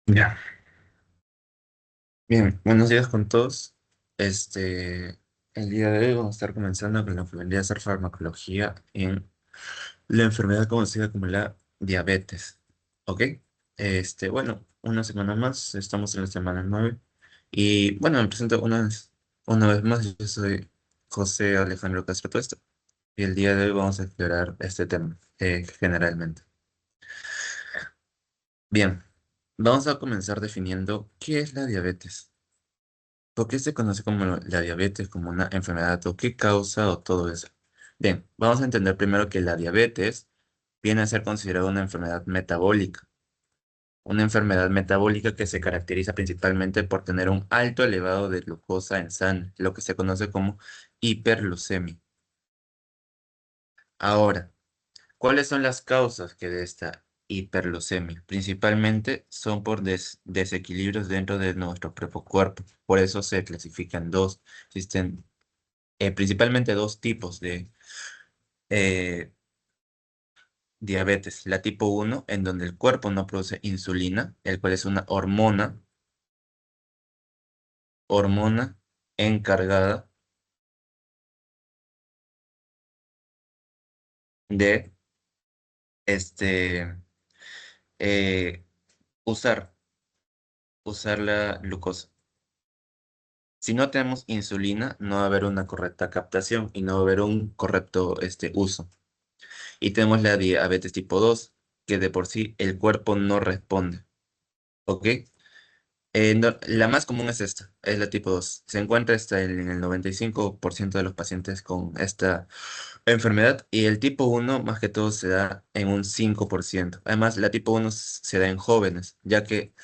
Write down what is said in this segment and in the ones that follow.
Ya. Bien, buenos días con todos. El día de hoy vamos a estar comenzando con lo que vendría a ser farmacología en la enfermedad conocida como la diabetes. ¿Ok? Una semana más, estamos en la semana 9. Y bueno, me presento una vez más, yo soy José Alejandro Castro Tuesta. Y el día de hoy vamos a explorar este tema, generalmente. Bien, vamos a comenzar definiendo qué es la diabetes. ¿Por qué se conoce como la diabetes como una enfermedad o qué causa o todo eso? Bien, vamos a entender primero que la diabetes viene a ser considerada una enfermedad metabólica que se caracteriza principalmente por tener un alto elevado de glucosa en sangre, lo que se conoce como hiperglucemia. Ahora, ¿cuáles son las causas que de esta hiperglucemia? Principalmente son por desequilibrios dentro de nuestro propio cuerpo. Por eso se clasifican dos. Existen principalmente dos tipos de eh, diabetes. La tipo uno, en donde el cuerpo no produce insulina, el cual es una hormona encargada de este, eh, usar, usar la glucosa. Si no tenemos insulina, no va a haber una correcta captación y no va a haber un correcto uso. Y tenemos la diabetes tipo 2, que de por sí el cuerpo no responde. ¿Ok? La más común es esta, es la tipo 2. Se encuentra en el 95% de los pacientes con esta enfermedad y el tipo uno más que todo se da en un 5%. Además, la tipo uno se da en jóvenes, ya que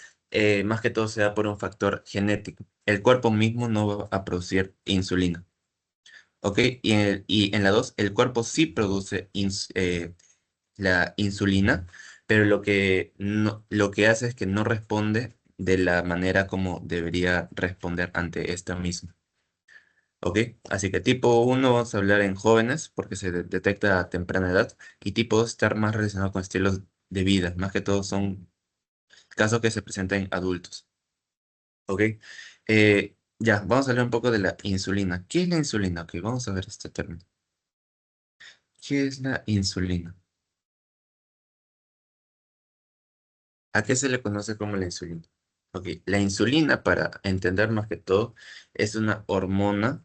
más que todo se da por un factor genético. El cuerpo mismo no va a producir insulina. ¿Ok? Y en la 2 el cuerpo sí produce la insulina, pero lo que hace es que no responde de la manera como debería responder ante esta misma. ¿Ok? Así que tipo uno vamos a hablar en jóvenes porque se detecta a temprana edad y tipo 2 estar más relacionado con estilos de vida, más que todo son casos que se presentan en adultos. ¿Ok? Ya, vamos a hablar un poco de la insulina. ¿Qué es la insulina? Ok, vamos a ver este término. ¿Qué es la insulina? ¿A qué se le conoce como la insulina? Ok, la insulina, para entender más que todo, es una hormona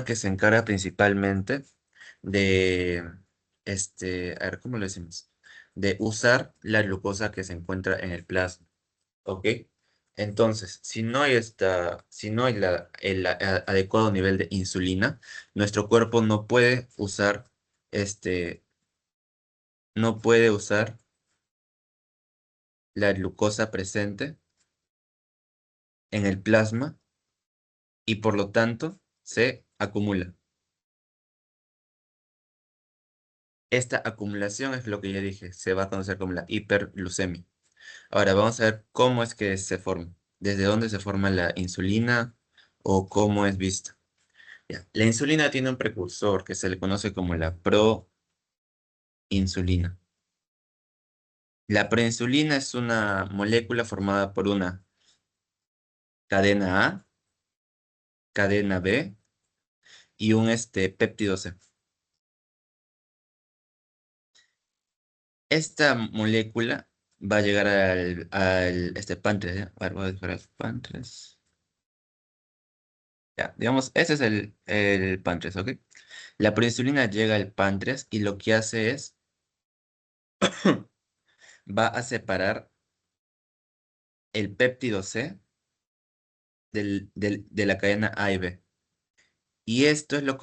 que se encarga principalmente de, a ver, ¿cómo lo decimos? De usar la glucosa que se encuentra en el plasma, ¿ok? Entonces, si no hay adecuado nivel de insulina, nuestro cuerpo este, no puede usar la glucosa presente en el plasma y por lo tanto se acumula. Esta acumulación es lo que ya dije, se va a conocer como la hiperglucemia. Ahora vamos a ver cómo es que se forma, desde dónde se forma la insulina o cómo es vista. Ya, la insulina tiene un precursor que se le conoce como la proinsulina. La proinsulina es una molécula formada por una cadena A, cadena B y un péptido C. Esta molécula va a llegar al páncreas, ¿ya? A ver, voy a dejar el páncreas. Ya, digamos, ese es el páncreas, ¿ok? La proinsulina llega al páncreas y lo que hace es, va a separar el péptido C de la cadena A y B. Y esto es lo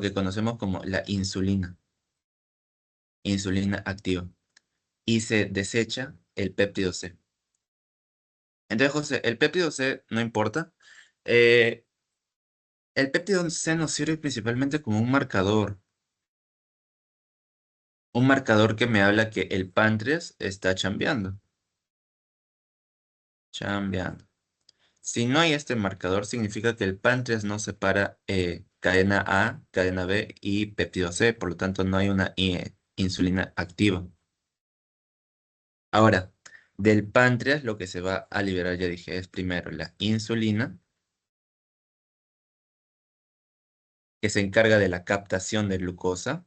que conocemos como la insulina activa. Y se desecha el péptido C. Entonces, José, el péptido C no importa. Eh, el péptido C nos sirve principalmente como un marcador que me habla que el páncreas está chambeando. chambeando. Si no hay este marcador, significa que el páncreas no separa cadena A, cadena B y péptido C, por lo tanto no hay una insulina activa. Ahora, del páncreas lo que se va a liberar, ya dije, es primero la insulina, que se encarga de la captación de glucosa,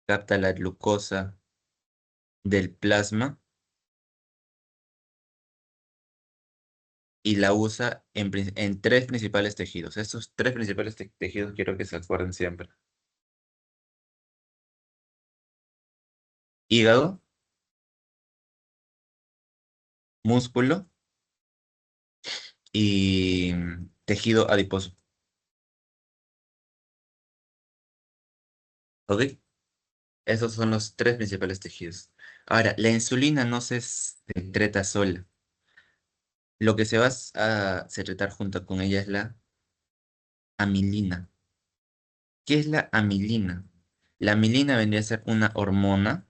capta la glucosa del plasma y la usa en tres principales tejidos. Estos tres principales tejidos quiero que se acuerden siempre. Hígado, músculo y tejido adiposo. ¿Ok? Esos son los tres principales tejidos. Ahora, la insulina no se secreta sola. Lo que se va a secretar junto con ella es la amilina. ¿Qué es la amilina? La amilina vendría a ser una hormona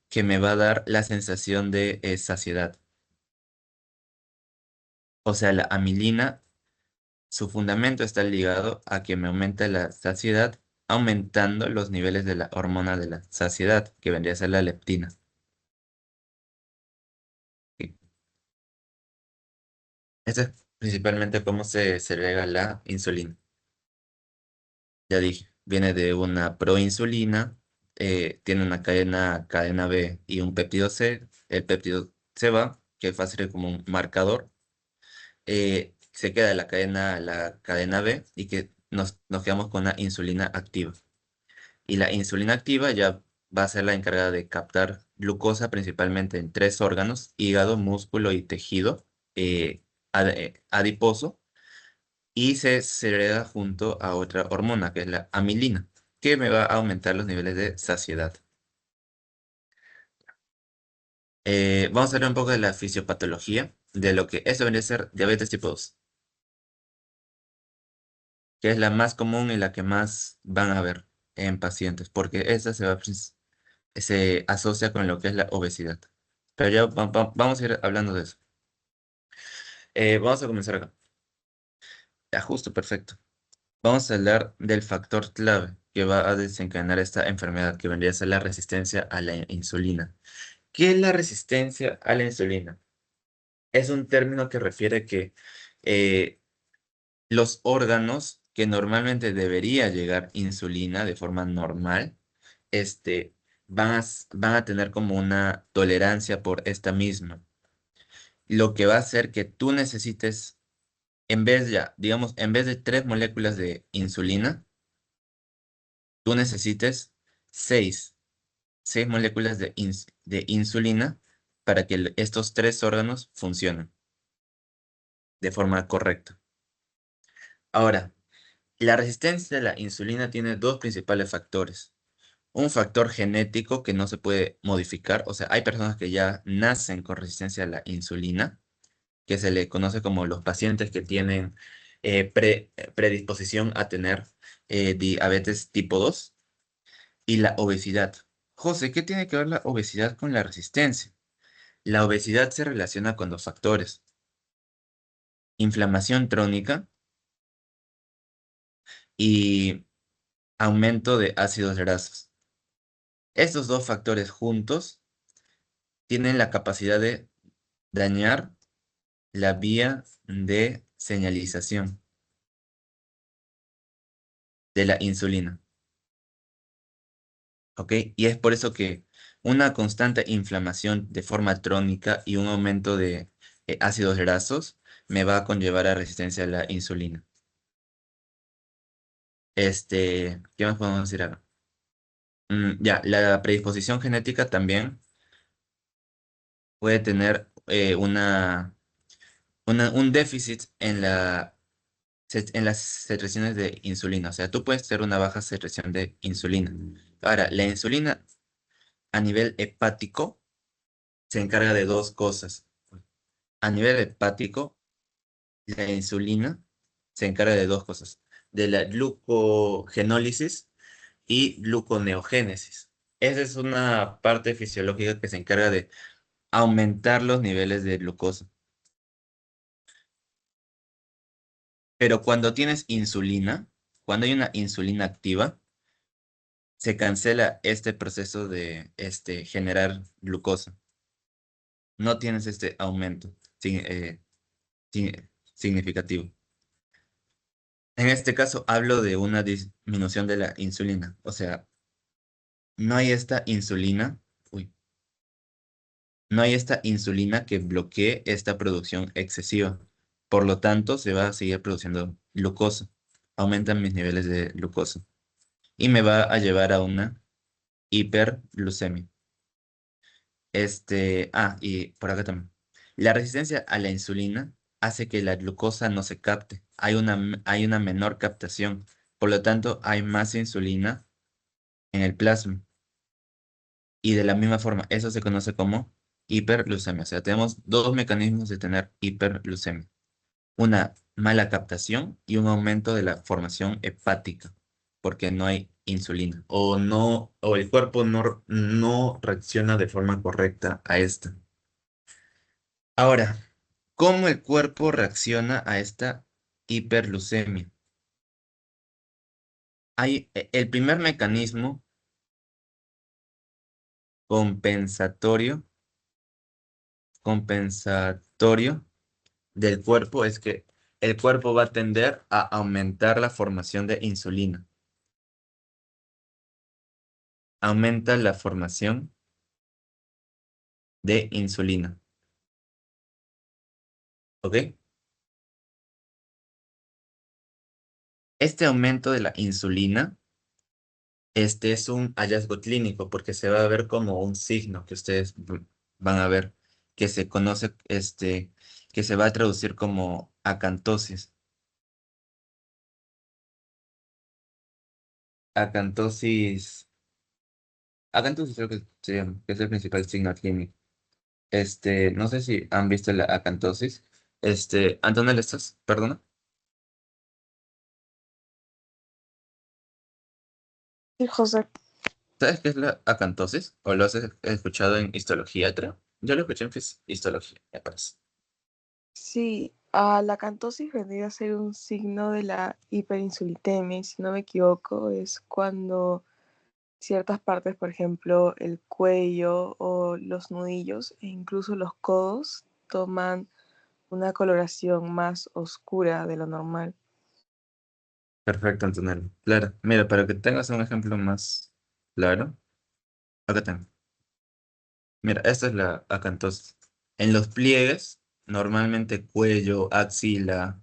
que me va a dar la sensación de saciedad. O sea, la amilina, su fundamento está ligado a que me aumenta la saciedad, aumentando los niveles de la hormona de la saciedad, que vendría a ser la leptina. ¿Ok? Esto es principalmente cómo se segrega la insulina. Ya dije, viene de una proinsulina, tiene una cadena B y un péptido C. El péptido C va, que va a ser como un marcador. Se queda la cadena B y que nos quedamos con la insulina activa. Y la insulina activa ya va a ser la encargada de captar glucosa principalmente en tres órganos: hígado, músculo y tejido adiposo, y se segrega junto a otra hormona que es la amilina, que me va a aumentar los niveles de saciedad. Vamos a hablar un poco de la fisiopatología, de lo que esto vendría a ser diabetes tipo 2, que es la más común y la que más van a ver en pacientes, porque esa se asocia con lo que es la obesidad. Pero ya vamos a ir hablando de eso. Vamos a comenzar acá. Ya, justo, perfecto. Vamos a hablar del factor clave que va a desencadenar esta enfermedad, que vendría a ser la resistencia a la insulina. ¿Qué es la resistencia a la insulina? Es un término que refiere que eh, los órganos que normalmente debería llegar insulina de forma normal, este, van a tener como una tolerancia por esta misma, lo que va a hacer que tú necesites, digamos, en vez de 3 moléculas de insulina, tú necesites 6, 6 moléculas de insulina para que estos tres órganos funcionen de forma correcta. Ahora, la resistencia a la insulina tiene dos principales factores. Un factor genético que no se puede modificar, o sea, hay personas que ya nacen con resistencia a la insulina, que se le conoce como los pacientes que tienen predisposición a tener diabetes tipo 2 y la obesidad. José, ¿qué tiene que ver la obesidad con la resistencia? La obesidad se relaciona con dos factores: inflamación crónica y aumento de ácidos grasos. Estos dos factores juntos tienen la capacidad de dañar la vía de señalización de la insulina, ¿ok? Y es por eso que una constante inflamación de forma crónica y un aumento de ácidos grasos me va a conllevar a resistencia a la insulina. ¿Qué más podemos decir acá? Ya, la predisposición genética también puede tener un déficit en las secreciones de insulina. O sea, tú puedes tener una baja secreción de insulina. Ahora, la insulina a nivel hepático se encarga de dos cosas. A nivel hepático, la insulina se encarga de dos cosas: de la glucogenólisis y gluconeogénesis. Esa es una parte fisiológica que se encarga de aumentar los niveles de glucosa. Pero cuando tienes insulina, cuando hay una insulina activa, se cancela este proceso de generar glucosa. No tienes este aumento significativo. En este caso hablo de una disminución de la insulina. O sea, no hay esta insulina, uy, no hay esta insulina que bloquee esta producción excesiva. Por lo tanto, se va a seguir produciendo glucosa. Aumentan mis niveles de glucosa. Y me va a llevar a una hiperglucemia. Y por acá también. La resistencia a la insulina hace que la glucosa no se capte. Hay una menor captación. Por lo tanto, hay más insulina en el plasma. Y de la misma forma, eso se conoce como hiperglucemia. O sea, tenemos dos mecanismos de tener hiperglucemia. Una mala captación y un aumento de la formación hepática, porque no hay insulina. O el cuerpo no reacciona de forma correcta a esta. Ahora, ¿cómo el cuerpo reacciona a esta hiperglucemia? El primer mecanismo compensatorio, compensatorio del cuerpo es que el cuerpo va a tender a aumentar la formación de insulina. Aumenta la formación de insulina. ¿Ok? Este aumento de la insulina, este es un hallazgo clínico porque se va a ver como un signo que ustedes van a ver que se conoce, que se va a traducir como acantosis. Acantosis, acantosis creo que se llama, que es el principal signo clínico. No sé si han visto la acantosis. Antonella, ¿estás? Perdona. Sí, José. ¿Sabes qué es la acantosis? ¿O lo has escuchado en histología, creo? Yo lo escuché en histología, me parece. Sí, la cantosis vendría a ser un signo de la hiperinsulitemia, y si no me equivoco, es cuando ciertas partes, por ejemplo, el cuello o los nudillos e incluso los codos toman una coloración más oscura de lo normal. Perfecto, Antonella. Claro. Mira, para que tengas un ejemplo más claro, acá tengo. Mira, esta es la acantosis. En los pliegues, normalmente cuello, axila,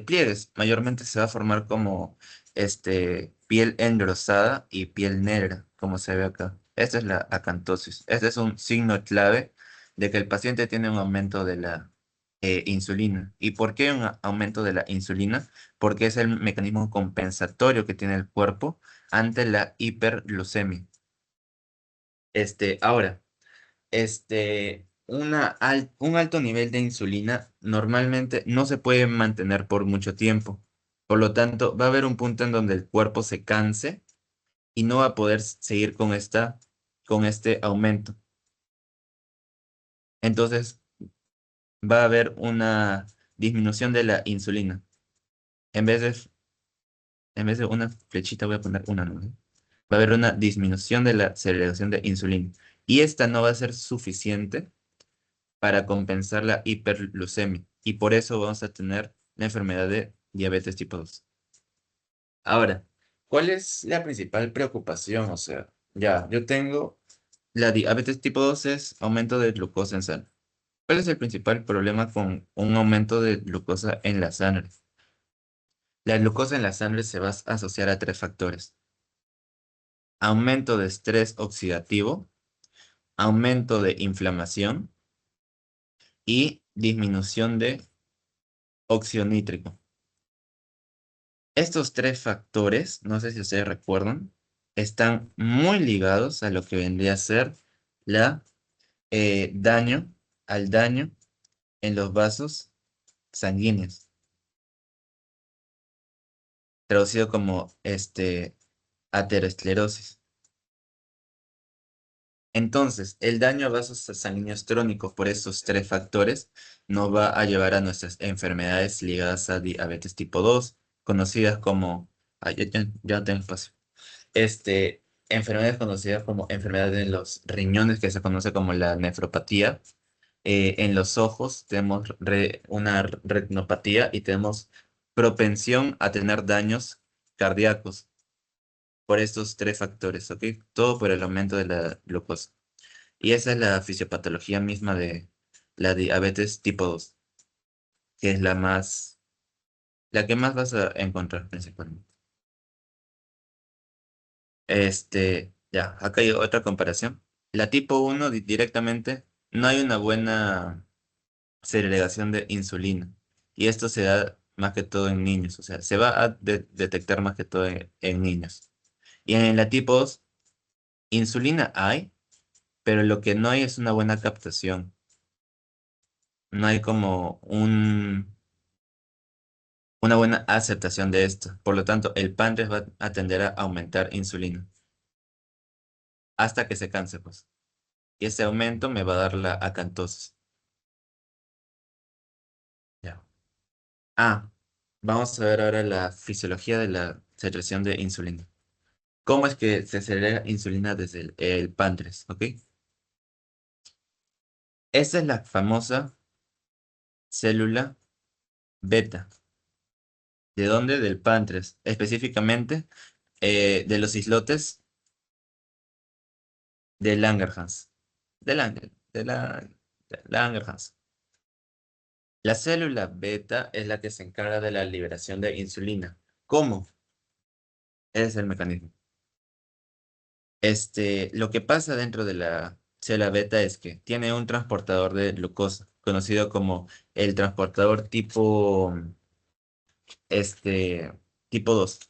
pliegues, mayormente se va a formar como piel engrosada y piel negra, como se ve acá. Esta es la acantosis. Este es un signo clave de que el paciente tiene un aumento de la insulina. ¿Y por qué un aumento de la insulina? Porque es el mecanismo compensatorio que tiene el cuerpo ante la hiperglucemia. Ahora. Un alto nivel de insulina normalmente no se puede mantener por mucho tiempo. Por lo tanto, va a haber un punto en donde el cuerpo se canse y no va a poder seguir con este aumento. Entonces, va a haber una disminución de la insulina. En vez de, en vez de una flechita, voy a poner una nube. Va a haber una disminución de la segregación de insulina. Y esta no va a ser suficiente para compensar la hiperglucemia. Y por eso vamos a tener la enfermedad de diabetes tipo 2. Ahora, ¿cuál es la principal preocupación? O sea, ya, yo tengo la diabetes tipo 2 es aumento de glucosa en sangre. ¿Cuál es el principal problema con un aumento de glucosa en la sangre? La glucosa en la sangre se va a asociar a tres factores. Aumento de estrés oxidativo, aumento de inflamación y disminución de óxido nítrico. Estos tres factores, no sé si ustedes recuerdan, están muy ligados a lo que vendría a ser la daño, al daño en los vasos sanguíneos, traducido como aterosclerosis. Entonces, el daño a vasos sanguíneos crónicos por estos tres factores nos va a llevar a nuestras enfermedades ligadas a diabetes tipo 2, conocidas como, ya no tengo espacio. Enfermedades conocidas como enfermedades en los riñones, que se conoce como la nefropatía. En los ojos tenemos una retinopatía y tenemos propensión a tener daños cardíacos por estos tres factores, ¿ok? Todo por el aumento de la glucosa. Y esa es la fisiopatología misma de la diabetes tipo 2, que es la que más vas a encontrar principalmente. Ya, acá hay otra comparación. La tipo 1 directamente no hay una buena segregación de insulina. Y esto se da más que todo en niños, o sea, se va a detectar más que todo en niños. Y en la tipo 2, insulina hay, pero lo que no hay es una buena captación. No hay como una buena aceptación de esto. Por lo tanto, el páncreas va a tender a aumentar insulina hasta que se canse, pues. Y ese aumento me va a dar la acantosis. Ya. Ah, vamos a ver ahora la fisiología de la secreción de insulina. ¿Cómo es que se segrega insulina desde el páncreas? ¿Ok? Esa es la famosa célula beta. ¿De dónde? Del páncreas. Específicamente de los islotes de Langerhans. De Langerhans. La célula beta es la que se encarga de la liberación de insulina. ¿Cómo? Ese es el mecanismo. Lo que pasa dentro de la célula beta es que tiene un transportador de glucosa, conocido como el transportador este, tipo 2.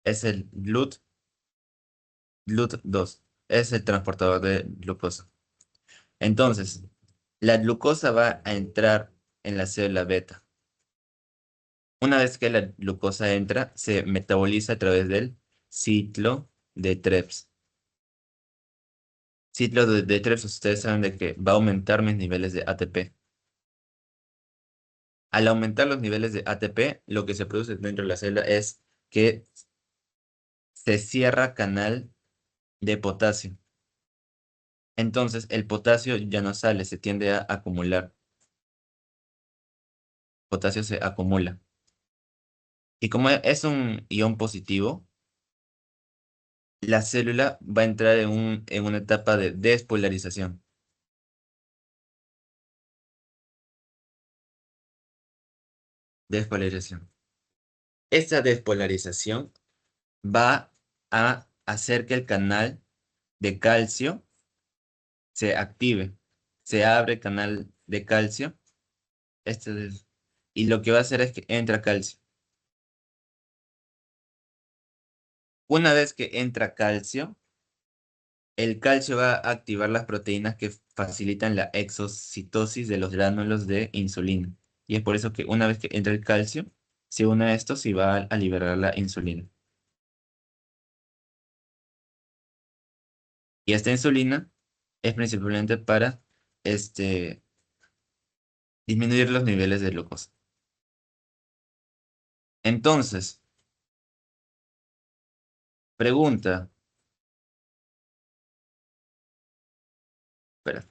Es el GLUT2. Es el transportador de glucosa. Entonces, la glucosa va a entrar en la célula beta. Una vez que la glucosa entra, se metaboliza a través del ciclo de Krebs. Ciclo de Krebs, ustedes saben de que va a aumentar mis niveles de ATP. Al aumentar los niveles de ATP, lo que se produce dentro de la célula es que se cierra canal de potasio. Entonces, el potasio ya no sale, se tiende a acumular. Potasio se acumula. Y como es un ion positivo, la célula va a entrar en una etapa de despolarización. Despolarización. Esta despolarización va a hacer que el canal de calcio se active. Se abre el canal de calcio. Y lo que va a hacer es que entra calcio. Una vez que entra calcio, el calcio va a activar las proteínas que facilitan la exocitosis de los gránulos de insulina. Y es por eso que una vez que entra el calcio, se une a estos y va a liberar la insulina. Y esta insulina es principalmente para disminuir los niveles de glucosa. Entonces, pregunta, espera,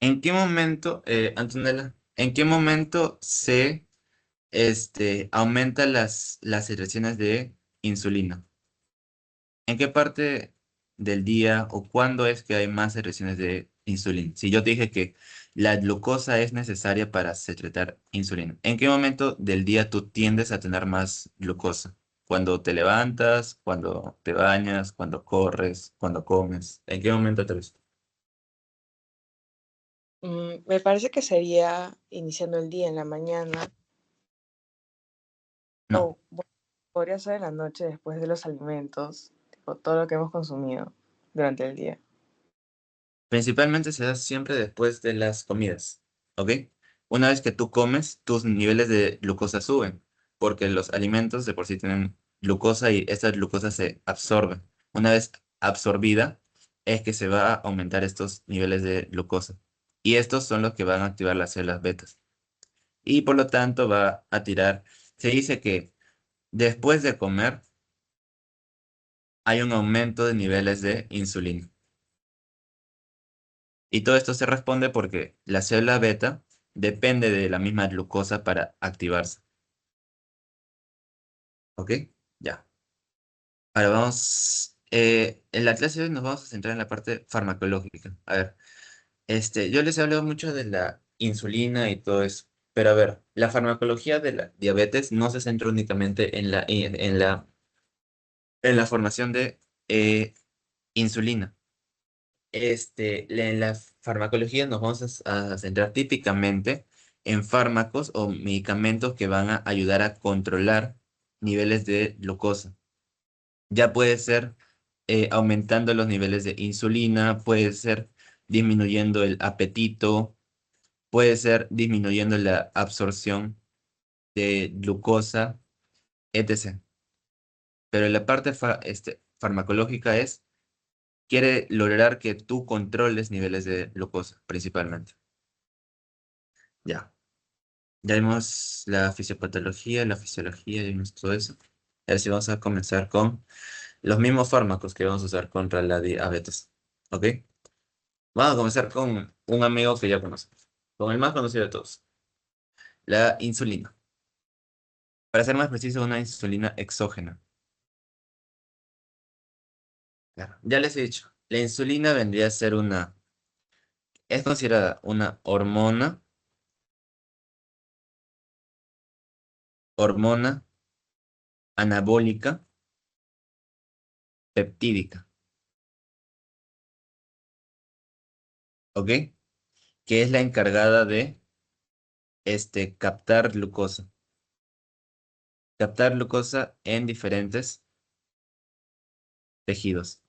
¿en qué momento, Antonella, en qué momento se aumenta las secreciones de insulina? ¿En qué parte del día o cuándo es que hay más secreciones de insulina? Si yo te dije que la glucosa es necesaria para secretar insulina, ¿en qué momento del día tú tiendes a tener más glucosa? ¿Cuando te levantas, cuando te bañas, cuando corres, cuando comes? ¿En qué momento te ves? Me parece que sería iniciando el día en la mañana No, o bueno, podría ser en la noche después de los alimentos, tipo todo lo que hemos consumido durante el día. principalmente se da siempre después de las comidas, ¿ok? Una vez que tú comes, tus niveles de glucosa suben, porque los alimentos de por sí tienen glucosa y esta glucosa se absorbe. Una vez absorbida, es que se va a aumentar estos niveles de glucosa. Y estos son los que van a activar las células betas. Y por lo tanto va a tirar, se dice que después de comer hay un aumento de niveles de insulina. Y todo esto se responde porque la célula beta depende de la misma glucosa para activarse. ¿Ok? Ya. Ahora vamos, en la clase de hoy nos vamos a centrar en la parte farmacológica. A ver, yo les he hablado mucho de la insulina y todo eso, pero a ver, la farmacología de la diabetes no se centra únicamente en la formación de insulina. En la farmacología nos vamos a centrar típicamente en fármacos o medicamentos que van a ayudar a controlar niveles de glucosa. Ya puede ser aumentando los niveles de insulina, puede ser disminuyendo el apetito, puede ser disminuyendo la absorción de glucosa, etc. Pero la parte farmacológica quiere lograr que tú controles niveles de glucosa, principalmente. Ya. Ya vimos la fisiopatología, la fisiología, ya vimos todo eso. Ahora sí vamos a comenzar con los mismos fármacos que vamos a usar contra la diabetes. ¿Ok? Vamos a comenzar con un amigo que ya conocemos, con el más conocido de todos, la insulina. Para ser más preciso, una insulina exógena. Claro. Ya les he dicho, la insulina vendría a ser es considerada una hormona anabólica peptídica, ¿ok? Que es la encargada de captar glucosa en diferentes tejidos.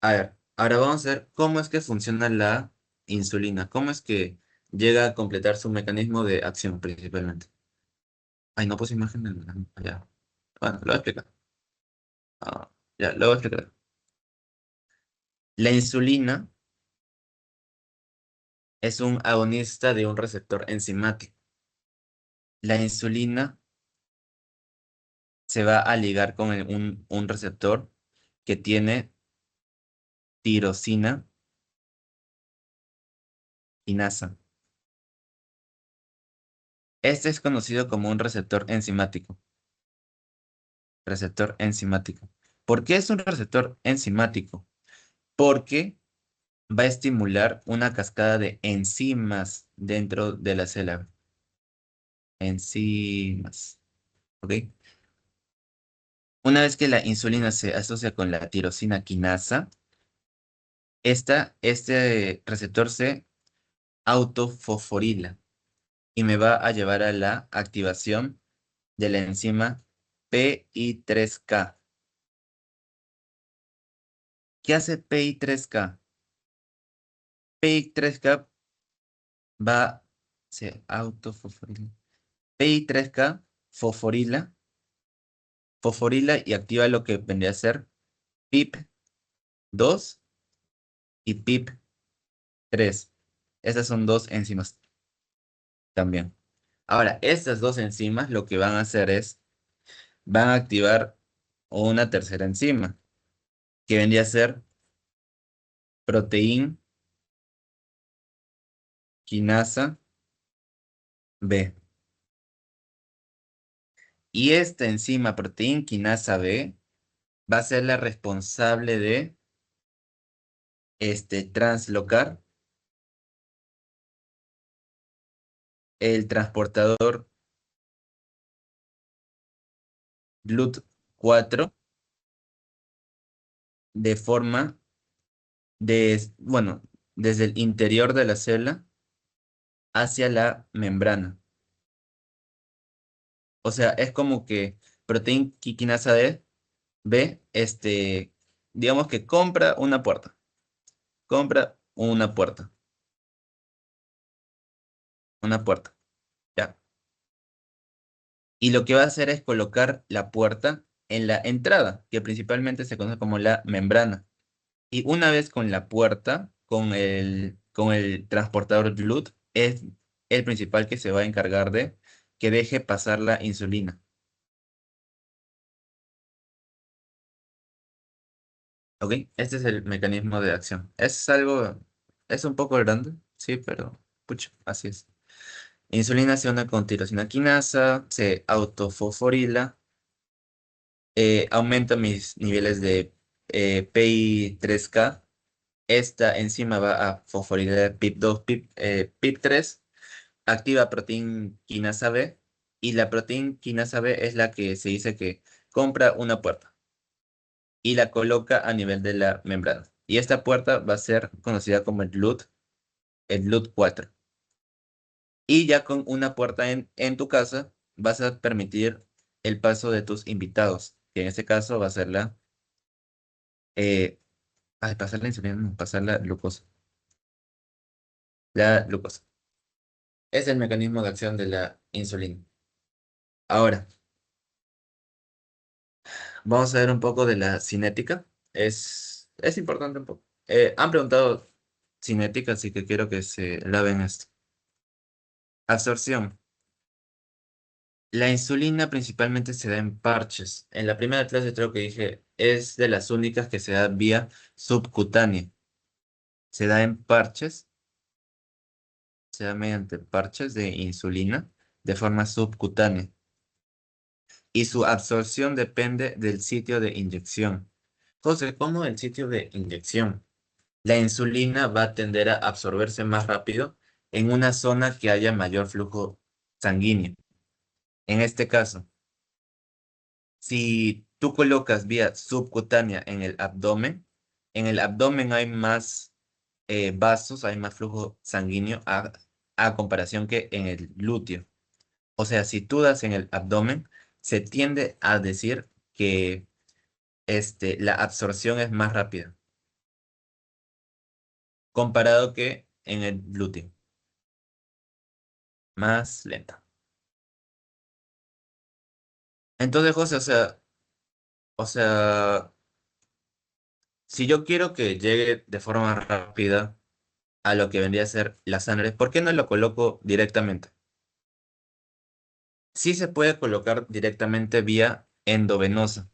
A ver, ahora vamos a ver cómo es que funciona la insulina, cómo es que llega a completar su mecanismo de acción principalmente. Ay, no puse imagen allá. Bueno, lo voy a explicar. Ah, ya, lo voy a explicar. La insulina es un agonista de un receptor enzimático. La insulina se va a ligar con un receptor que tiene tirosina quinasa. Este es conocido como un receptor enzimático. Receptor enzimático. ¿Por qué es un receptor enzimático? Porque va a estimular una cascada de enzimas dentro de la célula. Enzimas. ¿Ok? Una vez que la insulina se asocia con la tirosina quinasa, este receptor se autofosforila y me va a llevar a la activación de la enzima PI3K. ¿Qué hace PI3K? PI3K va, se autofosforila. PI3K fosforila, y activa lo que vendría a ser PIP2 y PIP3. Esas son dos enzimas también. Ahora, estas dos enzimas lo que van a hacer van a activar una tercera enzima, que vendría a ser proteína quinasa B. Y esta enzima proteína quinasa B va a ser la responsable de translocar el transportador GLUT4 de forma bueno, desde el interior de la célula hacia la membrana. O sea, es como que proteína quinasa B, digamos que compra una puerta, ¿ya? Y lo que va a hacer es colocar la puerta en la entrada, que principalmente se conoce como la membrana. Y una vez con la puerta, con el transportador Bluetooth, es el principal que se va a encargar de que deje pasar la insulina. ¿Ok? Este es el mecanismo de acción. Es un poco grande, sí, pero pucha, así es. Insulina se une con tirosina quinasa, se autofosforila, aumenta mis niveles de PI3K. Esta enzima va a fosforilar PIP2, PIP3, activa proteína quinasa B, y la proteína quinasa B es la que se dice que compra una puerta y la coloca a nivel de la membrana. Y esta puerta va a ser conocida como el LUT 4. Y ya con una puerta en tu casa vas a permitir el paso de tus invitados, que en este caso va a ser eh, pasar la insulina, no, pasar la glucosa. La glucosa. Es el mecanismo de acción de la insulina. Ahora, vamos a ver un poco de la cinética. Es importante un poco. Han preguntado cinética, así que quiero que se laven esto. Absorción. La insulina principalmente se da en parches. En la primera clase creo que dije, es de las únicas que se da vía subcutánea. Se da en parches, se da mediante parches de insulina de forma subcutánea. Y su absorción depende del sitio de inyección. José, ¿cómo el sitio de inyección? La insulina va a tender a absorberse más rápido en una zona que haya mayor flujo sanguíneo. En este caso, si tú colocas vía subcutánea en el abdomen hay más vasos, hay más flujo sanguíneo a comparación que en el glúteo. O sea, si tú das en el abdomen, se tiende a decir que la absorción es más rápida comparado que en el glúteo, más lenta. Entonces, José, o sea, si yo quiero que llegue de forma rápida a lo que vendría a ser la sangre, ¿por qué no lo coloco directamente? Sí se puede colocar directamente vía endovenosa,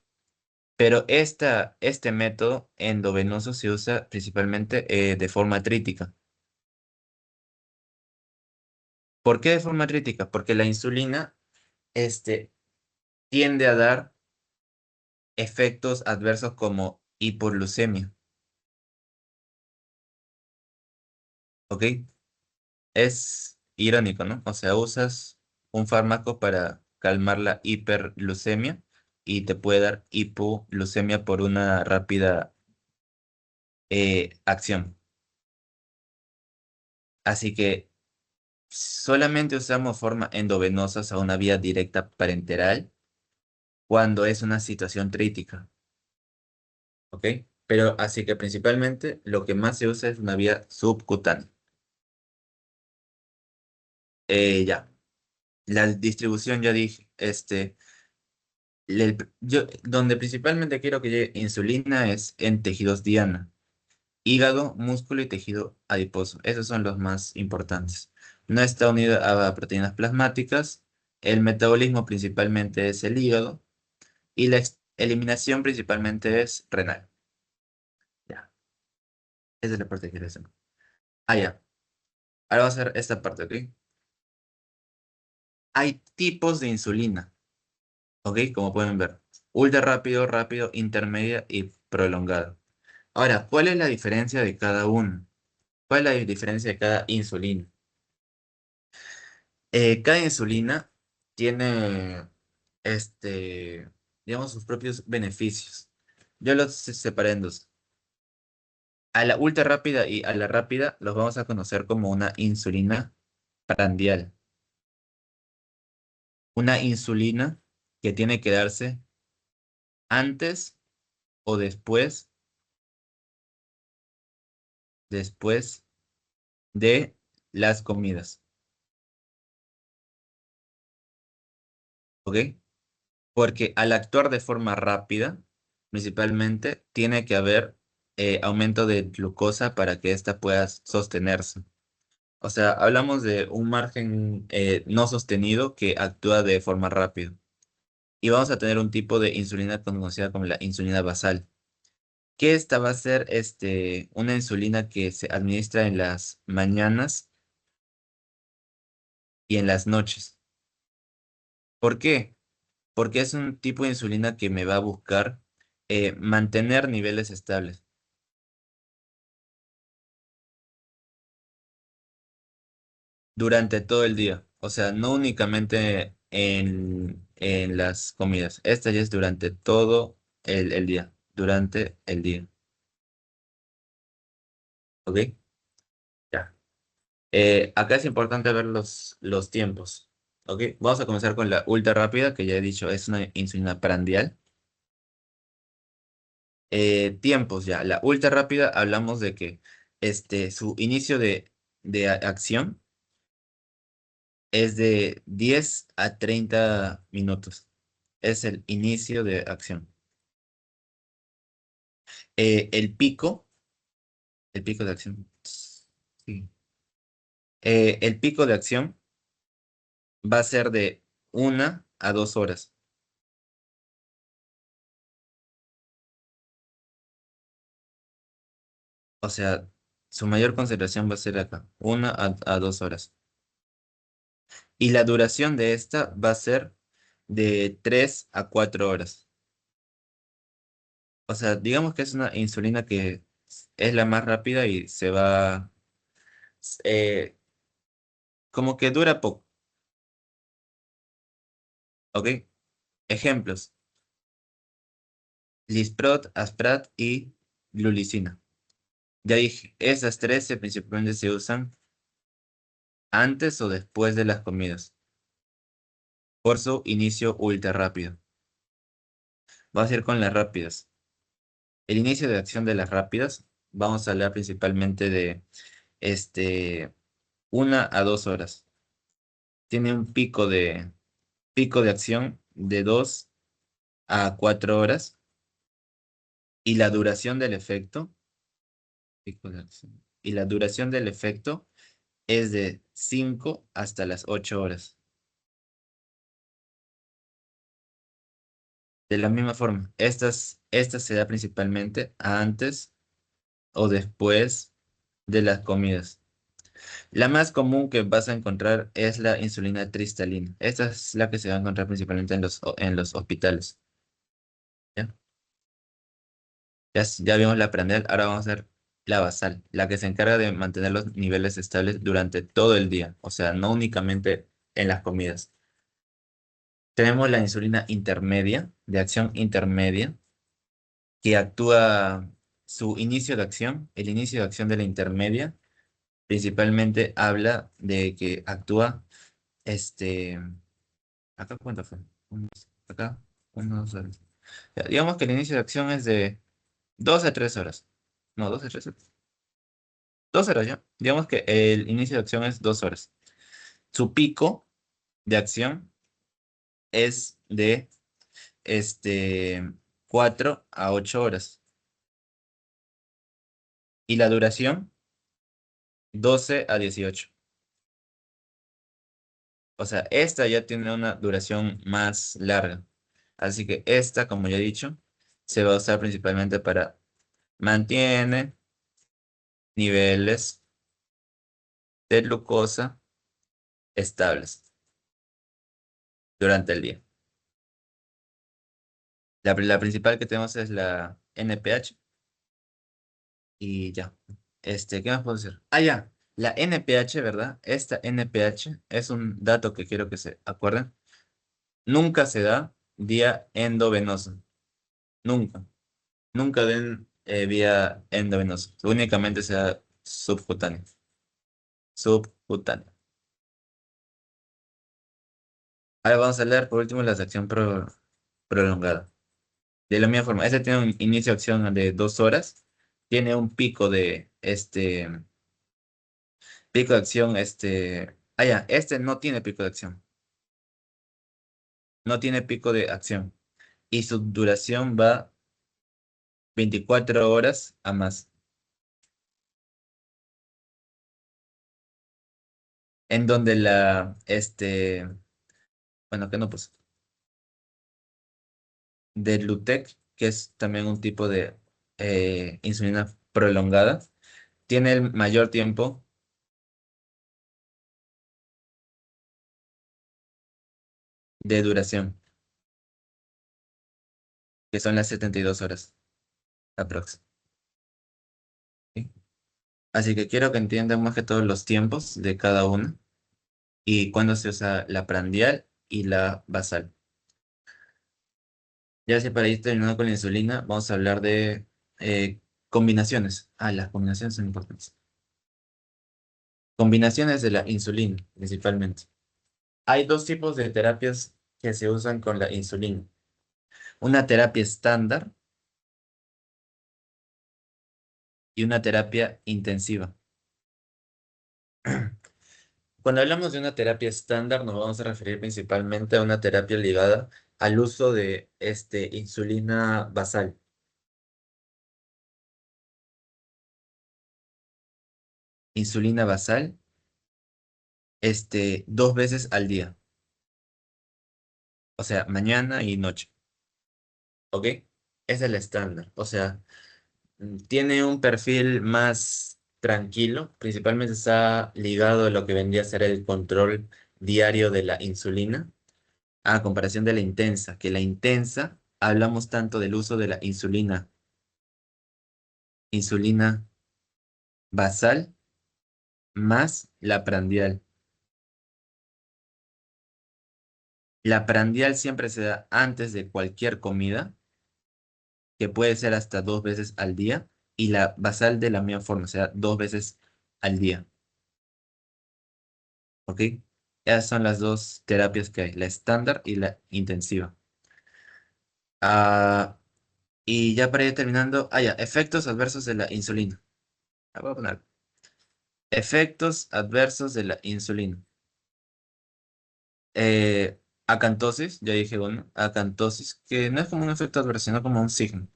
pero este método endovenoso se usa principalmente de forma trítica. ¿Por qué de forma trítica? Porque la insulina este, tiende a dar efectos adversos como hipoglucemia, ¿ok? Es irónico, ¿no? O sea, usas un fármaco para calmar la hiperglucemia y te puede dar hipoglucemia por una rápida acción. Así que solamente usamos forma endovenosa, o sea, una vía directa parenteral, cuando es una situación crítica, ¿ok? Pero así que principalmente lo que más se usa es una vía subcutánea. Ya, la distribución ya dije, donde principalmente quiero que llegue insulina es en tejidos diana, hígado, músculo y tejido adiposo. Esos son los más importantes. No está unido a proteínas plasmáticas. El metabolismo principalmente es el hígado y la eliminación principalmente es renal. Ya, esa es la parte que quiero hacer. Ya. Ahora vamos a hacer esta parte, ¿ok? Hay tipos de insulina, ¿ok? Como pueden ver. Ultra rápido, rápido, intermedia y prolongado. Ahora, ¿cuál es la diferencia de cada uno? ¿Cuál es la diferencia de cada insulina? Cada insulina tiene, este, digamos, sus propios beneficios. Yo los separé en dos. A la ultra rápida y a la rápida los vamos a conocer como una insulina prandial. Una insulina que tiene que darse antes o después de las comidas. ¿ok? Porque al actuar de forma rápida, principalmente, tiene que haber aumento de glucosa para que ésta pueda sostenerse. O sea, hablamos de un margen no sostenido que actúa de forma rápida. Y vamos a tener un tipo de insulina conocida como la insulina basal, que esta va a ser una insulina que se administra en las mañanas y en las noches. ¿Por qué? Porque es un tipo de insulina que me va a buscar mantener niveles estables durante todo el día. O sea, no únicamente en las comidas. Esta ya es durante todo el día. Durante el día. ¿Ok? Ya. Acá es importante ver los tiempos. ¿Ok? Vamos a comenzar con la ultra rápida, que ya he dicho, es una insulina prandial. Tiempos ya. La ultra rápida hablamos de que su inicio de acción es de 10 a 30 minutos. Es el inicio de acción. El pico de acción. Sí. El pico de acción va a ser de 1 a 2 horas. O sea, su mayor concentración va a ser acá, 1 a 2 horas. Y la duración de esta va a ser de 3 a 4 horas. O sea, digamos que es una insulina que es la más rápida y se va, eh, como que dura poco, ¿ok? Ejemplos, Lisprot, Asprat y Glulicina. Ya dije, esas tres principalmente se usan antes o después de las comidas, por su inicio ultra rápido. Vamos a ir con las rápidas. El inicio de acción de las rápidas, vamos a hablar principalmente de este 1 a 2 horas. Tiene un pico de acción de 2 a 4 horas y la duración del efecto, pico de acción, y la duración del efecto es de 5 hasta las 8 horas. De la misma forma, estas se da principalmente antes o después de las comidas. La más común que vas a encontrar es la insulina cristalina. Esta es la que se va a encontrar principalmente en los hospitales. ¿Ya? Ya vimos la prandial, ahora vamos a ver la basal, la que se encarga de mantener los niveles estables durante todo el día, o sea, no únicamente en las comidas. Tenemos la insulina intermedia, de acción intermedia, que actúa su inicio de acción, el inicio de acción de la intermedia, principalmente habla de que actúa, este, acá cuánto fue, acá, 1, 2 horas. Ya, digamos que el inicio de acción es de 2 a 3 horas, no, 2 a 3 horas, 2 horas ya, digamos que el inicio de acción es 2 horas. Su pico de acción es de, este, 4 a 8 horas. Y la duración, 12 a 18. O sea, esta ya tiene una duración más larga. Así que esta, como ya he dicho, se va a usar principalmente para mantiene niveles de glucosa estables durante el día. La principal que tenemos es la NPH y ya. ¿Qué más puedo decir? Ah, ya. La NPH, ¿verdad? Esta NPH es un dato que quiero que se acuerden. Nunca se da vía endovenosa. Nunca. Nunca den vía endovenosa. Únicamente se da subcutáneo. Subcutáneo. Ahora vamos a leer por último la sección prolongada. De la misma forma, este tiene un inicio de acción de 2 horas. Tiene un pico de acción, Ah, ya, este no tiene pico de acción. no tiene pico de acción y su duración va 24 horas a más. En donde bueno, que no, pues, de Lutec, que es también un tipo de insulina prolongada, tiene el mayor tiempo de duración, que son las 72 horas aprox. ¿Sí? Así que quiero que entiendan más que todos los tiempos de cada una y cuándo se usa la prandial y la basal. Ya así para ir terminando con la insulina, vamos a hablar de combinaciones. Ah, las combinaciones son importantes. Combinaciones de la insulina, principalmente. Hay dos tipos de terapias que se usan con la insulina. Una terapia estándar y una terapia intensiva. Cuando hablamos de una terapia estándar, nos vamos a referir principalmente a una terapia ligada al uso de insulina basal. Insulina basal, 2 veces al día. O sea, mañana y noche. ¿Ok? Es el estándar. O sea, tiene un perfil más tranquilo. Principalmente está ligado a lo que vendría a ser el control diario de la insulina. A comparación de la intensa, que la intensa, hablamos tanto del uso de la insulina basal más la prandial. La prandial siempre se da antes de cualquier comida, que puede ser hasta 2 veces al día, y la basal de la misma forma, o sea, 2 veces al día. ¿Ok? Esas son las dos terapias que hay, la estándar y la intensiva. Ah, y ya para ir terminando, ya, efectos adversos de la insulina. Voy a poner efectos adversos de la insulina. Acantosis, ya dije uno, acantosis, que no es como un efecto adverso, sino como un signo.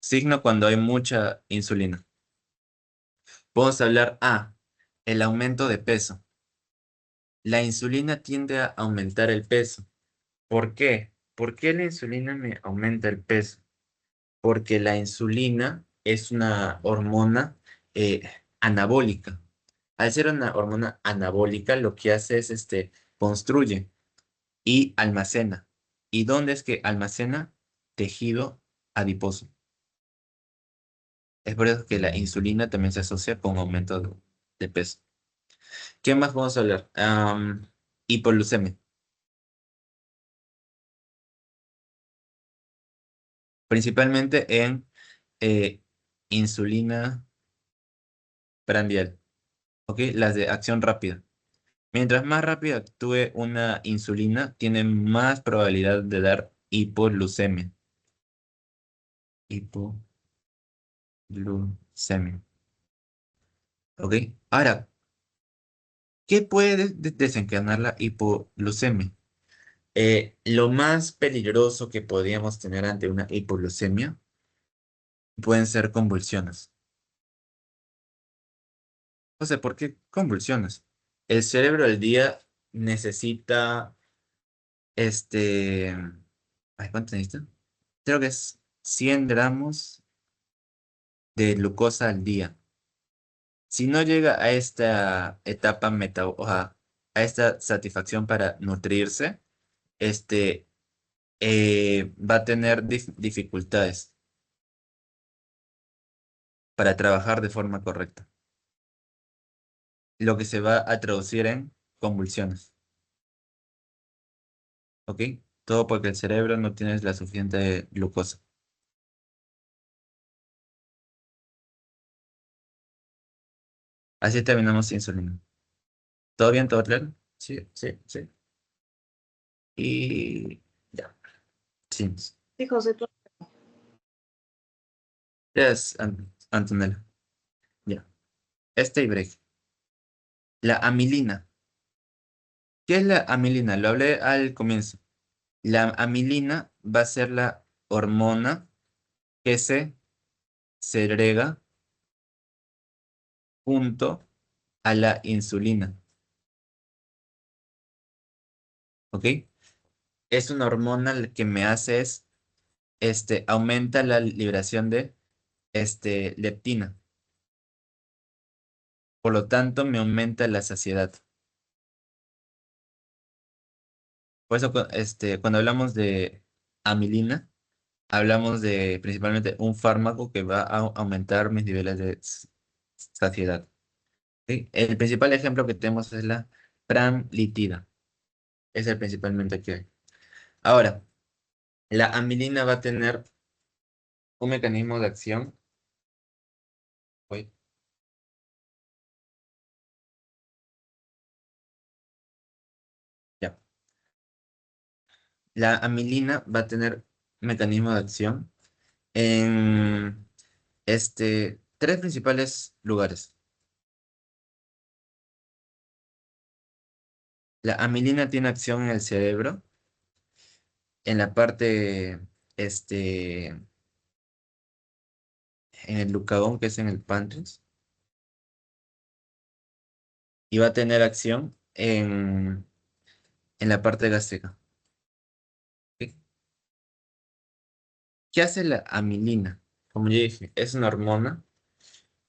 Signo cuando hay mucha insulina. Podemos hablar el aumento de peso. La insulina tiende a aumentar el peso. ¿Por qué? ¿Por qué la insulina me aumenta el peso? Porque la insulina es una hormona eh, anabólica. Al ser una hormona anabólica, lo que hace es construye y almacena. ¿Y dónde es que almacena? Tejido adiposo. Es por eso que la insulina también se asocia con aumento de peso. ¿Qué más vamos a hablar? Hipoglucemia. Principalmente en eh, insulina prandial. ¿Ok? Las de acción rápida. Mientras más rápido actúe una insulina, tiene más probabilidad de dar hipoglucemia. Hipoglucemia. ¿Ok? Ahora, ¿qué puede desencadenar la hipoglucemia? Lo más peligroso que podríamos tener ante una hipoglucemia pueden ser convulsiones. O sea, ¿por qué convulsiones? El cerebro al día necesita, este, ay, ¿cuánto necesita? Creo que es 100 gramos de glucosa al día. Si no llega a esta etapa o sea, a esta satisfacción para nutrirse, va a tener dificultades para trabajar de forma correcta, lo que se va a traducir en convulsiones. ¿Ok? Todo porque el cerebro no tiene la suficiente glucosa. Así terminamos insulina. ¿Todo bien, todo claro? Sí, sí, sí. Y ya, sí. Sí, José, tú. Gracias, Antonella. Ya. Y break. La amilina. ¿Qué es la amilina? Lo hablé al comienzo. La amilina va a ser la hormona que se segrega junto a la insulina. ¿Ok? Es una hormona la que me hace es, aumenta la liberación de, leptina. Por lo tanto, me aumenta la saciedad. Por eso, cuando hablamos de amilina, hablamos de principalmente un fármaco que va a aumentar mis niveles de saciedad. ¿Sí? El principal ejemplo que tenemos es la pramlitida. Es el principalmente que hay. Ahora, la amilina va a tener un mecanismo de acción. Uy, ya. La amilina va a tener mecanismo de acción en tres principales lugares. La amilina tiene acción en el cerebro, en la parte, en el glucagón, que es en el páncreas, y va a tener acción en la parte gástrica. ¿Ok? ¿Qué hace la amilina? Como ya dije, es una hormona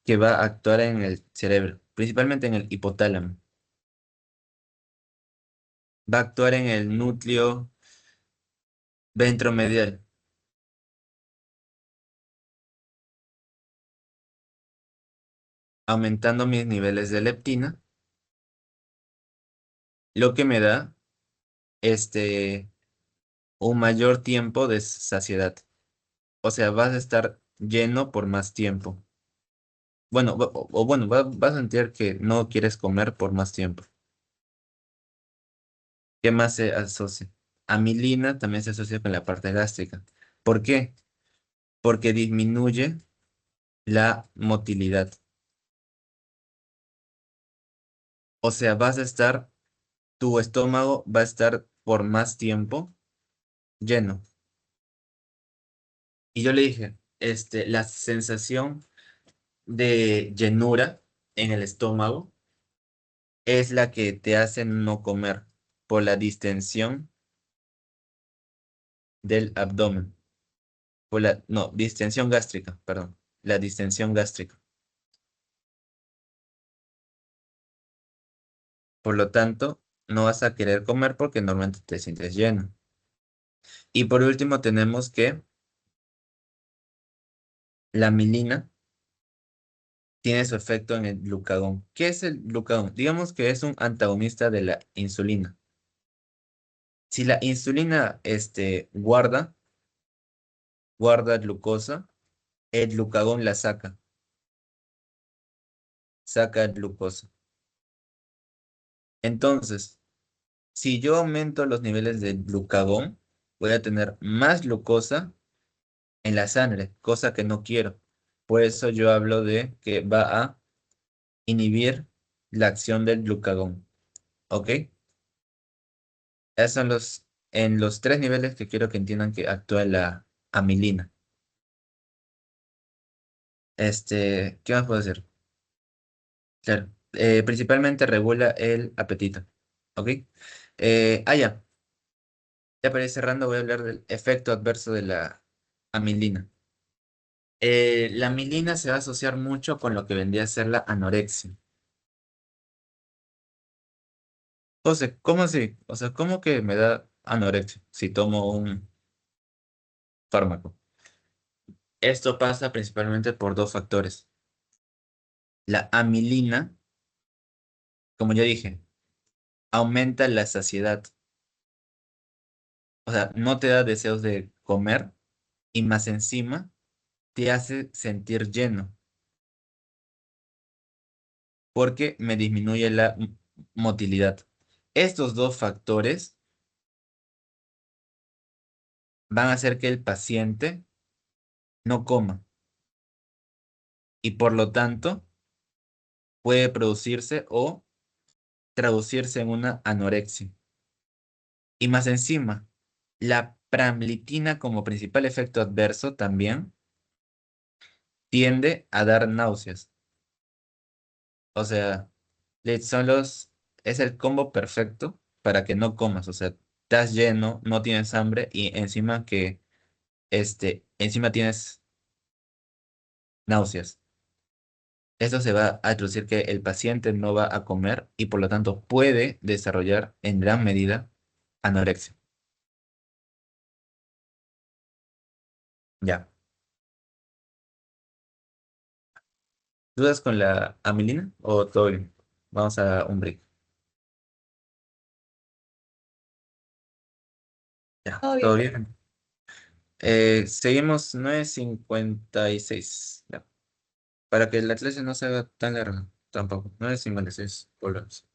que va a actuar en el cerebro, principalmente en el hipotálamo. Va a actuar en el núcleo ventromedial, aumentando mis niveles de leptina, lo que me da este, un mayor tiempo de saciedad. O sea, vas a estar lleno por más tiempo. Bueno, o bueno, vas a sentir que no quieres comer por más tiempo. ¿Qué más se asocia? Amilina también se asocia con la parte gástrica. ¿Por qué? Porque disminuye la motilidad. O sea, tu estómago va a estar por más tiempo lleno. Y yo le dije, la sensación de llenura en el estómago es la que te hace no comer por la distensión del abdomen. No, distensión gástrica, perdón. La distensión gástrica. Por lo tanto, no vas a querer comer porque normalmente te sientes lleno. Y por último tenemos que la milina tiene su efecto en el glucagón. ¿Qué es el glucagón? Digamos que es un antagonista de la insulina. Si la insulina guarda glucosa, el glucagón la saca glucosa. Entonces, si yo aumento los niveles de glucagón, voy a tener más glucosa en la sangre, cosa que no quiero. Por eso yo hablo de que va a inhibir la acción del glucagón. ¿Ok? Esos son en los tres niveles que quiero que entiendan que actúa la amilina. ¿Qué más puedo decir? Claro, principalmente regula el apetito. ¿Ok? Ya. Ya para ir cerrando voy a hablar del efecto adverso de la amilina. La amilina se va a asociar mucho con lo que vendría a ser la anorexia. José, ¿cómo así? O sea, ¿cómo que me da anorexia si tomo un fármaco? Esto pasa principalmente por dos factores. La amilina, como ya dije, aumenta la saciedad. O sea, no te da deseos de comer y más encima te hace sentir lleno porque me disminuye la motilidad. Estos dos factores van a hacer que el paciente no coma y por lo tanto puede producirse o traducirse en una anorexia. Y más encima, la pramlitina como principal efecto adverso también tiende a dar náuseas. O sea, son es el combo perfecto para que no comas. O sea, estás lleno, no tienes hambre y encima encima tienes náuseas. Esto se va a traducir que el paciente no va a comer y por lo tanto puede desarrollar en gran medida anorexia. Ya. ¿Dudas con la amilina o todo bien? Vamos a un break. Ya, Todo todo bien. bien. Seguimos 9:56. Ya. Para que la clase no se haga tan larga, tampoco. 9:56. Volvemos.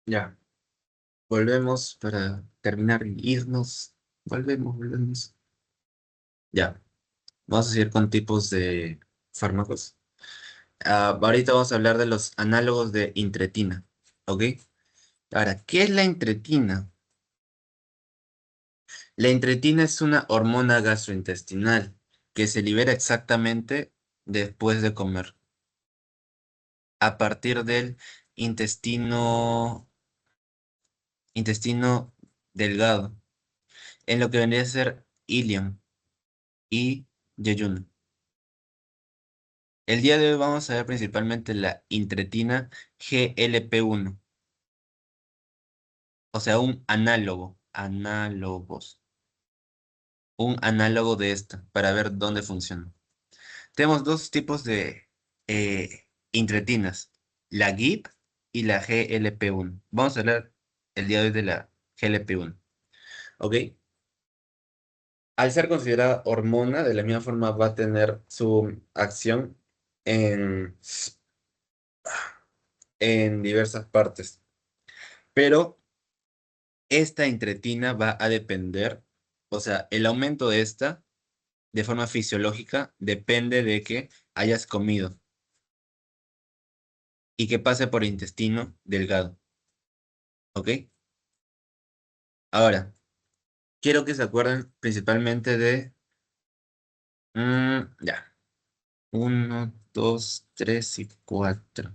Ya, volvemos para terminar y irnos. Volvemos. Ya, vamos a seguir con tipos de fármacos. Ahorita vamos a hablar de los análogos de intretina, ¿ok? Ahora, ¿qué es la intretina? La intretina es una hormona gastrointestinal que se libera exactamente después de comer, a partir del intestino, intestino delgado, en lo que vendría a ser ilion y yeyuno. El día de hoy vamos a ver principalmente la intretina GLP-1, o sea, un análogo de esta, para ver dónde funciona. Tenemos dos tipos de intretinas, la GIP y la GLP-1. Vamos a hablar el día de hoy de la GLP-1, ¿ok? Al ser considerada hormona, de la misma forma va a tener su acción en, en diversas partes. Pero esta intretina va a depender, o sea, el aumento de esta de forma fisiológica depende de que hayas comido y que pase por intestino delgado, ¿ok? Ahora, quiero que se acuerden principalmente de, ya, uno, dos, tres y cuatro.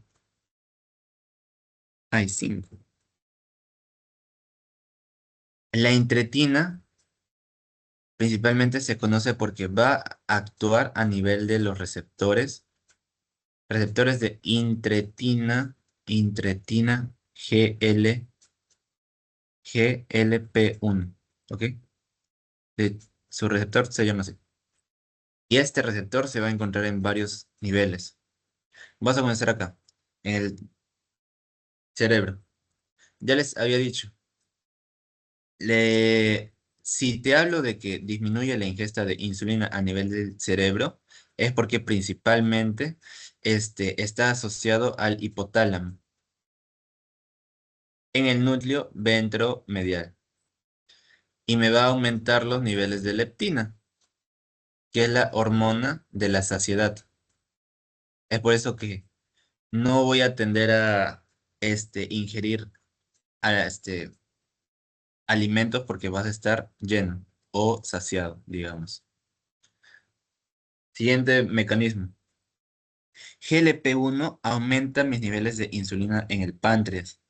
Hay cinco. La intretina principalmente se conoce porque va a actuar a nivel de los receptores de intretina GLP-1, ¿ok? Su receptor se llama así. Y este receptor se va a encontrar en varios niveles. Vamos a comenzar acá, en el cerebro. Ya les había dicho, si te hablo de que disminuye la ingesta de insulina a nivel del cerebro, es porque principalmente está asociado al hipotálamo en el núcleo ventromedial y me va a aumentar los niveles de leptina, que es la hormona de la saciedad. Es por eso que no voy a tender a ingerir alimentos porque vas a estar lleno o saciado, digamos. Siguiente mecanismo. GLP-1 aumenta mis niveles de insulina en el páncreas.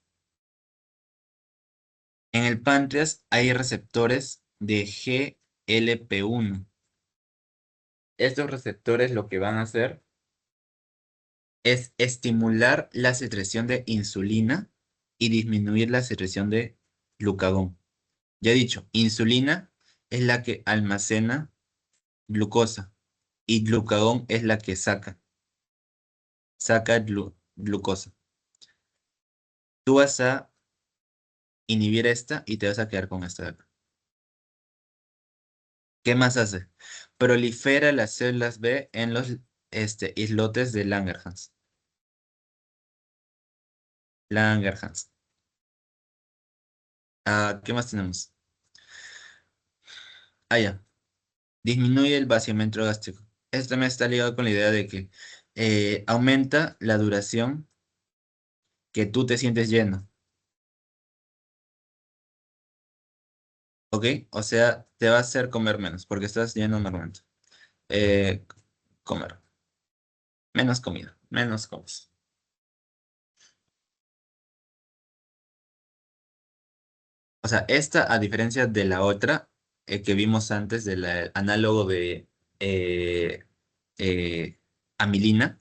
En el páncreas hay receptores de GLP-1. Estos receptores lo que van a hacer es estimular la secreción de insulina y disminuir la secreción de glucagón. Ya he dicho, insulina es la que almacena glucosa y glucagón es la que saca glucosa. Tú vas a inhibir esta y te vas a quedar con esta de acá. ¿Qué más hace? Prolifera las células B en los islotes de Langerhans. Langerhans. ¿Qué más tenemos? Ya. Disminuye el vaciamiento gástrico. Esto también está ligado con la idea de que aumenta la duración que tú te sientes lleno. ¿Ok? O sea, te va a hacer comer menos porque estás lleno normalmente. Eh, comer. Menos comida. Menos comes. O sea, esta, a diferencia de la otra que vimos antes, del análogo de eh, eh, amilina,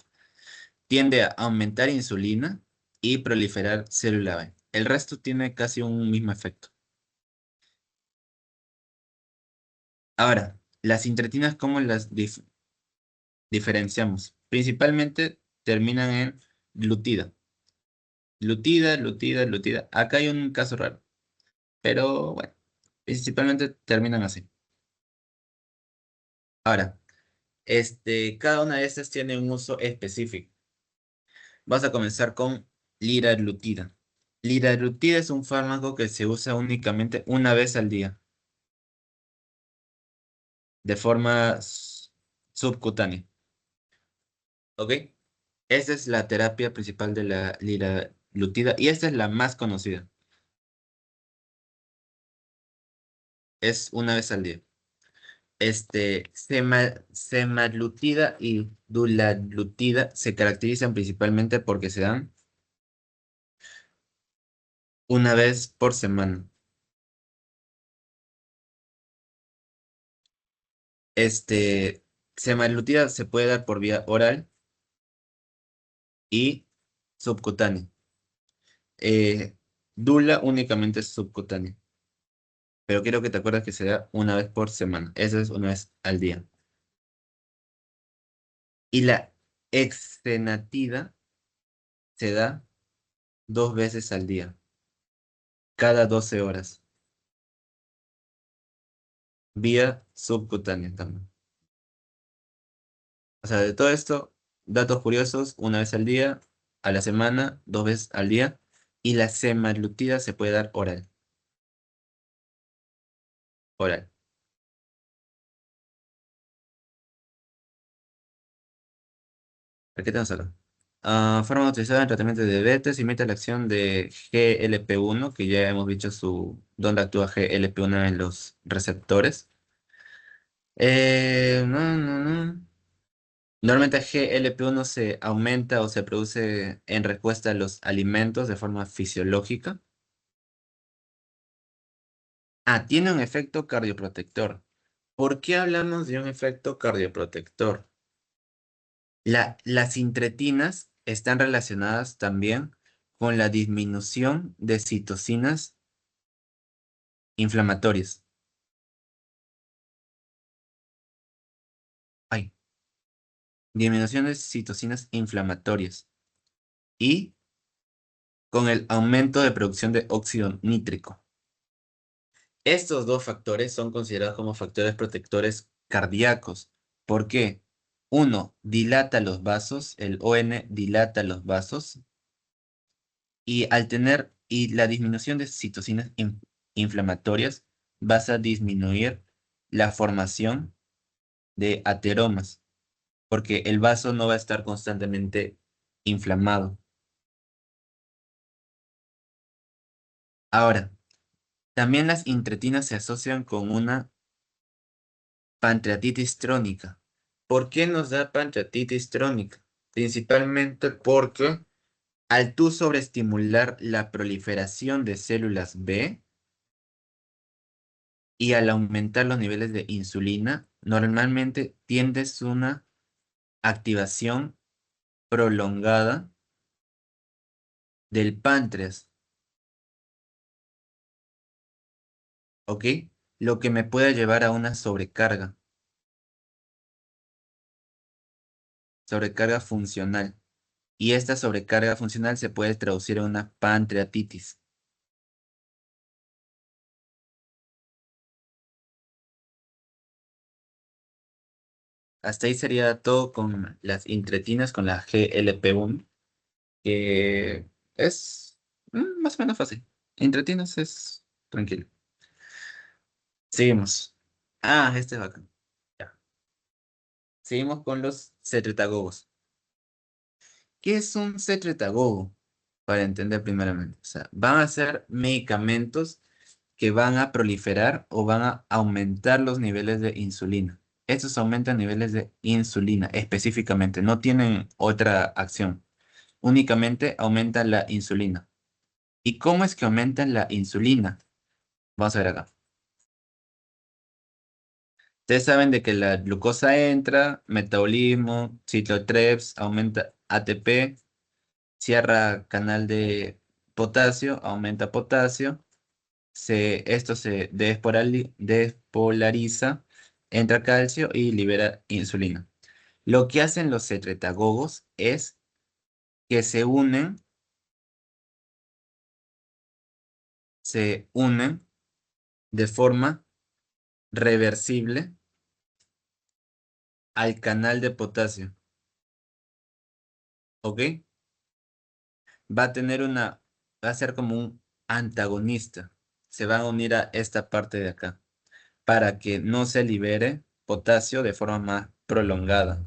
tiende a aumentar insulina y proliferar célula B. El resto tiene casi un mismo efecto. Ahora, las intretinas, ¿cómo las diferenciamos? Principalmente terminan en glutida. Glutida. Acá hay un caso raro, pero bueno, principalmente terminan así. Ahora, cada una de estas tiene un uso específico. Vas a comenzar con liraglutida. Liraglutida es un fármaco que se usa únicamente una vez al día, de forma subcutánea. ¿Ok? Esa es la terapia principal de la liraglutida y esta es la más conocida. Es una vez al día. Semaglutida y dulaglutida se caracterizan principalmente porque se dan una vez por semana. Este, Semaglutida se puede dar por vía oral y subcutánea. Dula únicamente es subcutánea, pero quiero que te acuerdes que se da una vez por semana. Eso es una vez al día. Y la exenatida se da 2 veces al día, cada 12 horas, vía subcutánea también. O sea, de todo esto, datos curiosos, una vez al día, a la semana, 2 veces al día, y la semaglutida se puede dar oral. Oral. ¿Qué tenemos acá? Fármaco utilizado en tratamiento de diabetes, imita la acción de GLP-1, que ya hemos dicho dónde actúa GLP-1 en los receptores. No. Normalmente GLP-1 se aumenta o se produce en respuesta a los alimentos de forma fisiológica. Tiene un efecto cardioprotector. ¿Por qué hablamos de un efecto cardioprotector? Las incretinas están relacionadas también con la disminución de citocinas inflamatorias. Ay, disminución de citocinas inflamatorias y con el aumento de producción de óxido nítrico. Estos dos factores son considerados como factores protectores cardíacos. ¿Por qué? Uno, dilata los vasos, el ON dilata los vasos y la disminución de citocinas inflamatorias vas a disminuir la formación de ateromas, porque el vaso no va a estar constantemente inflamado. Ahora, también las incretinas se asocian con una pancreatitis crónica. ¿Por qué nos da pancreatitis crónica? Principalmente porque al tú sobreestimular la proliferación de células B y al aumentar los niveles de insulina, normalmente tiendes una activación prolongada del páncreas, ¿ok? Lo que me puede llevar a una sobrecarga funcional. Y esta sobrecarga funcional se puede traducir en una pancreatitis. Hasta ahí sería todo con las incretinas, con la GLP-1, que es más o menos fácil. Incretinas es tranquilo. Seguimos. Este es bacán. Ya. Seguimos con los secretagogos. ¿Qué es un secretagogo? Para entender primeramente. O sea, van a ser medicamentos que van a proliferar o van a aumentar los niveles de insulina. Estos aumentan niveles de insulina específicamente, no tienen otra acción. Únicamente aumentan la insulina. ¿Y cómo es que aumentan la insulina? Vamos a ver acá. Ustedes saben de que la glucosa entra, metabolismo, ciclotreps, aumenta ATP, cierra canal de potasio, aumenta potasio, esto se despolariza, entra calcio y libera insulina. Lo que hacen los secretagogos es que se unen de forma reversible al canal de potasio, ¿ok? Va a tener una va a ser como un antagonista. Se va a unir a esta parte de acá para que no se libere potasio de forma más prolongada.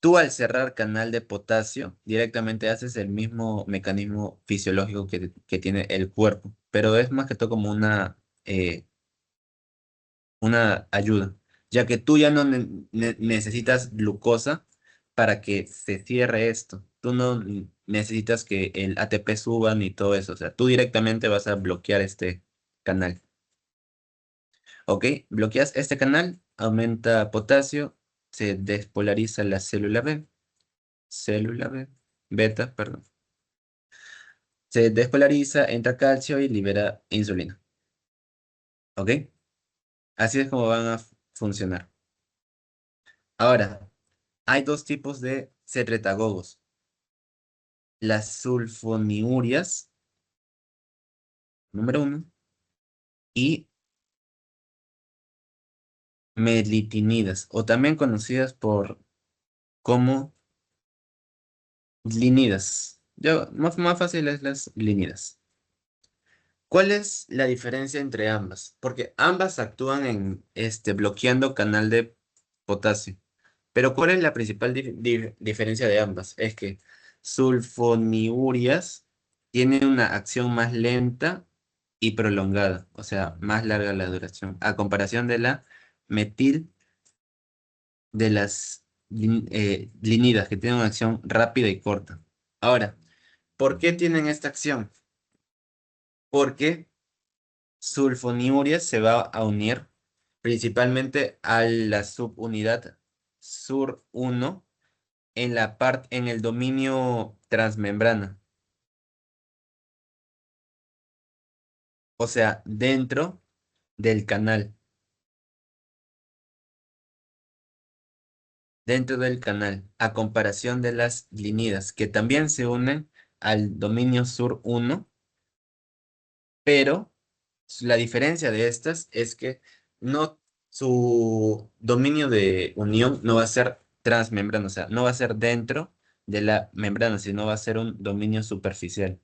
Tú al cerrar canal de potasio, directamente haces el mismo mecanismo fisiológico que tiene el cuerpo, pero es más que todo como una ayuda, ya que tú ya no necesitas glucosa para que se cierre esto. Tú no necesitas que el ATP suba ni todo eso, o sea, tú directamente vas a bloquear este canal. ¿Ok? Bloqueas este canal, aumenta potasio, se despolariza la célula B, beta, perdón. Se despolariza, entra calcio y libera insulina. ¿Ok? Así es como van a funcionar. Ahora, hay dos tipos de secretagogos. Las sulfonilureas, número uno, y melitinidas, o también conocidas por como linidas. Más fácil es las linidas. ¿Cuál es la diferencia entre ambas? Porque ambas actúan en bloqueando canal de potasio. Pero ¿cuál es la principal diferencia de ambas? Es que sulfonilureas tienen una acción más lenta y prolongada, o sea, más larga la duración, a comparación de la metil de las linidas, que tienen una acción rápida y corta. Ahora, ¿por qué tienen esta acción? Porque sulfonilurea se va a unir principalmente a la subunidad SUR1 en el dominio transmembrana, o sea, del canal, dentro del canal, a comparación de las linidas, que también se unen al dominio SUR1, pero la diferencia de estas es que no, su dominio de unión no va a ser transmembrana, o sea, no va a ser dentro de la membrana, sino va a ser un dominio superficial.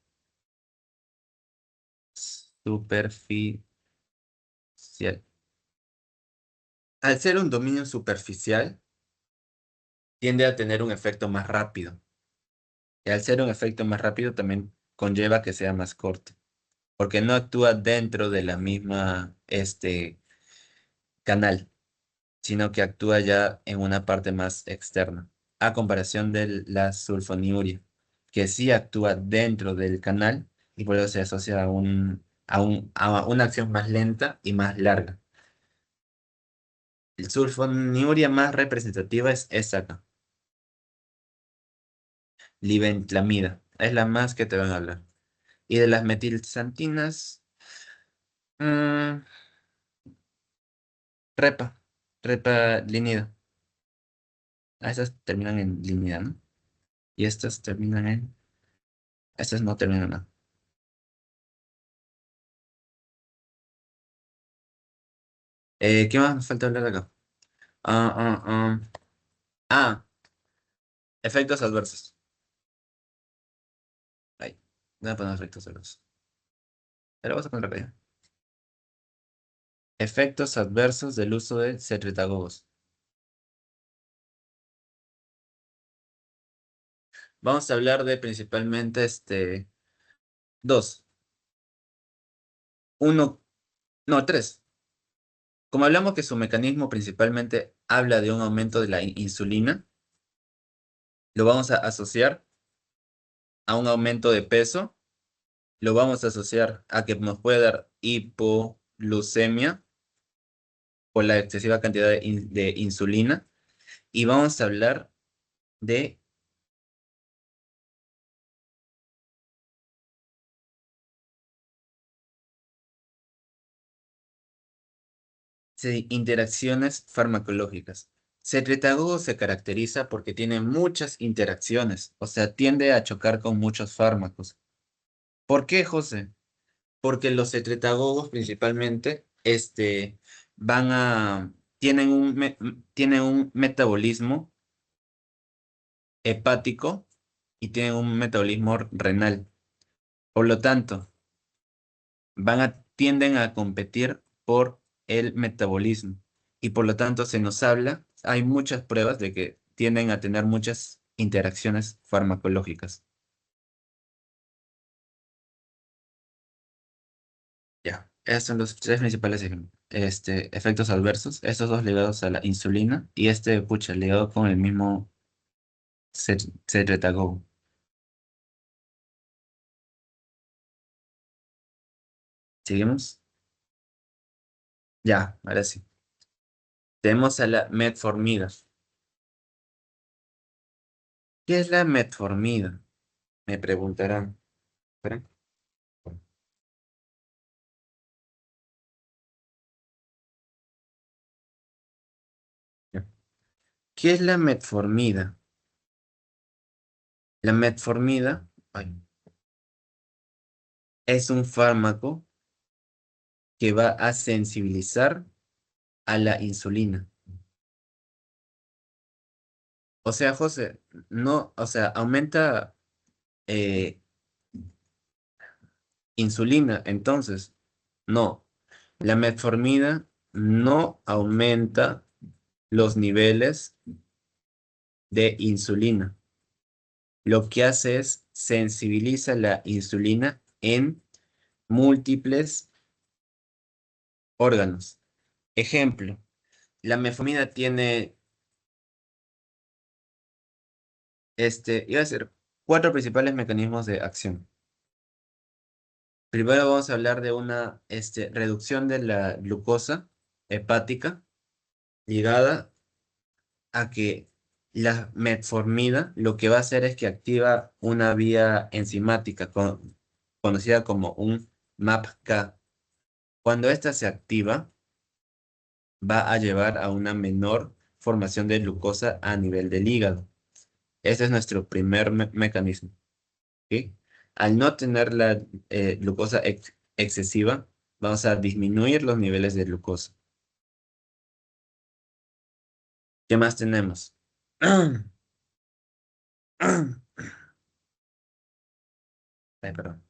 Superficial. Al ser un dominio superficial, tiende a tener un efecto más rápido. Y al ser un efecto más rápido, también conlleva que sea más corto, porque no actúa dentro de la misma canal, sino que actúa ya en una parte más externa, a comparación de la sulfonilurea, que sí actúa dentro del canal y por eso se asocia a una acción más lenta y más larga. El sulfonilurea más representativa es esta acá, libentlamida. Es la más que te van a hablar. Y de las metilxantinas, mm, repa, repa linida. Ah, estas terminan en linida, ¿no? Y estas no terminan en nada. ¿Qué más me falta hablar acá? Ah, ah, ah, efectos adversos. Ahí, voy a poner efectos adversos. Pero vamos a poner acá ya. Efectos adversos del uso de secretagogos. Vamos a hablar de principalmente dos. Uno, no, tres. Como hablamos que su mecanismo principalmente habla de un aumento de la insulina, lo vamos a asociar a un aumento de peso, lo vamos a asociar a que nos puede dar hipoglucemia por la excesiva cantidad de insulina, y vamos a hablar de interacciones farmacológicas. Secretagogo se caracteriza porque tiene muchas interacciones, o sea, tiende a chocar con muchos fármacos. ¿Por qué, José? Porque los secretagogos principalmente tienen un metabolismo hepático y tienen un metabolismo renal. Por lo tanto, tienden a competir por el metabolismo. Y por lo tanto se nos habla, hay muchas pruebas de que tienden a tener muchas interacciones farmacológicas. Ya, estos son los tres principales efectos adversos. Estos dos ligados a la insulina y pucha, ligado con el mismo secretagogue. ¿Seguimos? Ya, ahora sí. Tenemos a la metformina. ¿Qué es la metformina? Me preguntarán. Espera. Ya. ¿Qué es la metformina? La metformina, ay, es un fármaco que va a sensibilizar a la insulina. O sea, José, no, o sea, aumenta eh, insulina, entonces, no, la metformina no aumenta los niveles de insulina. Lo que hace es sensibiliza la insulina en múltiples órganos. Ejemplo, la metformina tiene, iba a ser cuatro principales mecanismos de acción. Primero vamos a hablar de una reducción de la glucosa hepática ligada a que la metformina lo que va a hacer es que activa una vía enzimática conocida como un MAPK. Cuando ésta se activa, va a llevar a una menor formación de glucosa a nivel del hígado. Ese es nuestro primer mecanismo. ¿Sí? Al no tener la glucosa excesiva, vamos a disminuir los niveles de glucosa. ¿Qué más tenemos? Ay, perdón.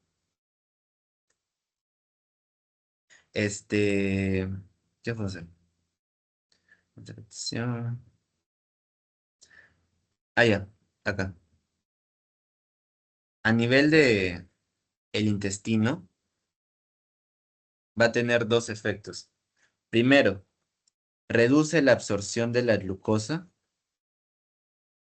Este, ¿Qué puedo hacer? Interacción. Ah, ya, acá. A nivel de el intestino, va a tener dos efectos. Primero, reduce la absorción de la glucosa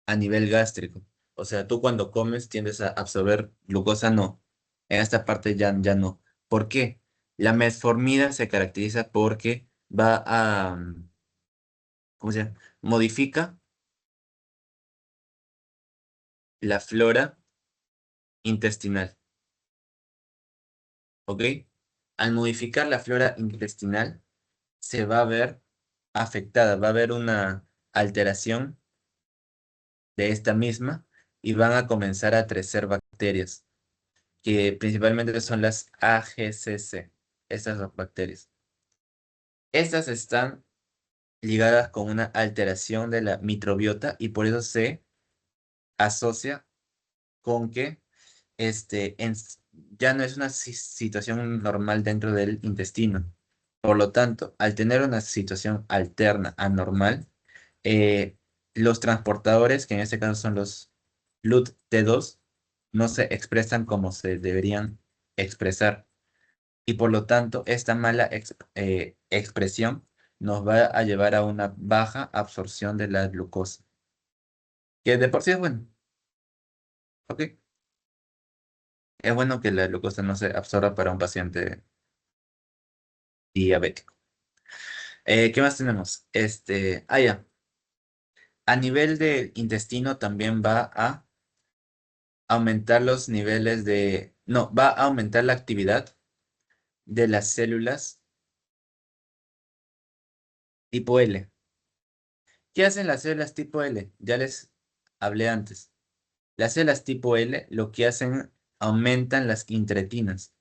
a nivel gástrico. O sea, tú cuando comes tiendes a absorber glucosa, no. En esta parte ya no. ¿Por qué? La metformina se caracteriza porque va a, ¿cómo se llama? Modifica la flora intestinal. ¿Ok? Al modificar la flora intestinal, se va a ver afectada, va a haber una alteración de esta misma y van a comenzar a crecer bacterias, que principalmente son las AGCC, estas dos bacterias. Estas están ligadas con una alteración de la microbiota y por eso se asocia con que este, en- ya no es una situación normal dentro del intestino. Por lo tanto, al tener una situación alterna, anormal, eh, los transportadores, que en este caso son los LUT-T2, no se expresan como se deberían expresar. Y por lo tanto, esta mala expresión nos va a llevar a una baja absorción de la glucosa, que de por sí es bueno. ¿Ok? Es bueno que la glucosa no se absorba para un paciente diabético. ¿Qué más tenemos? Ya. A nivel del intestino también va a aumentar los niveles no, va a aumentar la actividad de las células tipo L. ¿Qué hacen las células tipo L? Ya les hablé antes. Las células tipo L lo que hacen, aumentan las intretinas.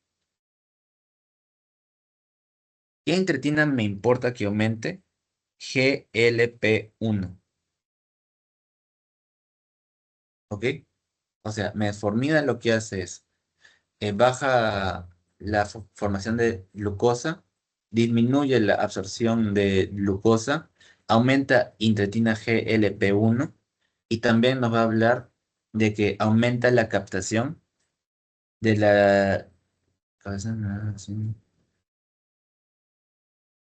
¿Qué intretina me importa que aumente? GLP-1. ¿Ok? O sea, metformina lo que hace es baja la formación de glucosa, disminuye la absorción de glucosa, aumenta intretina GLP-1 y también nos va a hablar de que aumenta la captación de la...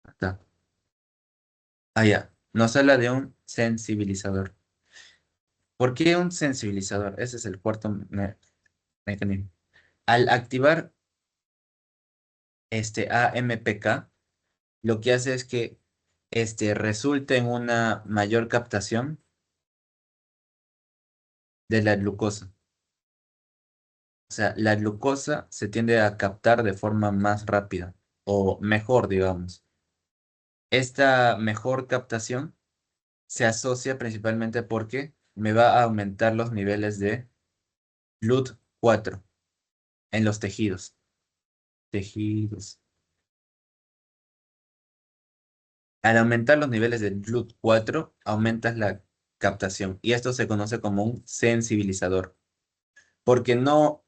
Acá. Ah, ya. Nos habla de un sensibilizador. ¿Por qué un sensibilizador? Ese es el cuarto mecanismo. Al activar este AMPK, lo que hace es que resulte en una mayor captación de la glucosa. O sea, la glucosa se tiende a captar de forma más rápida o mejor, digamos. Esta mejor captación se asocia principalmente porque me va a aumentar los niveles de GLUT4 en los tejidos. Tejidos. Al aumentar los niveles de GLUT4, aumentas la captación y esto se conoce como un sensibilizador, porque no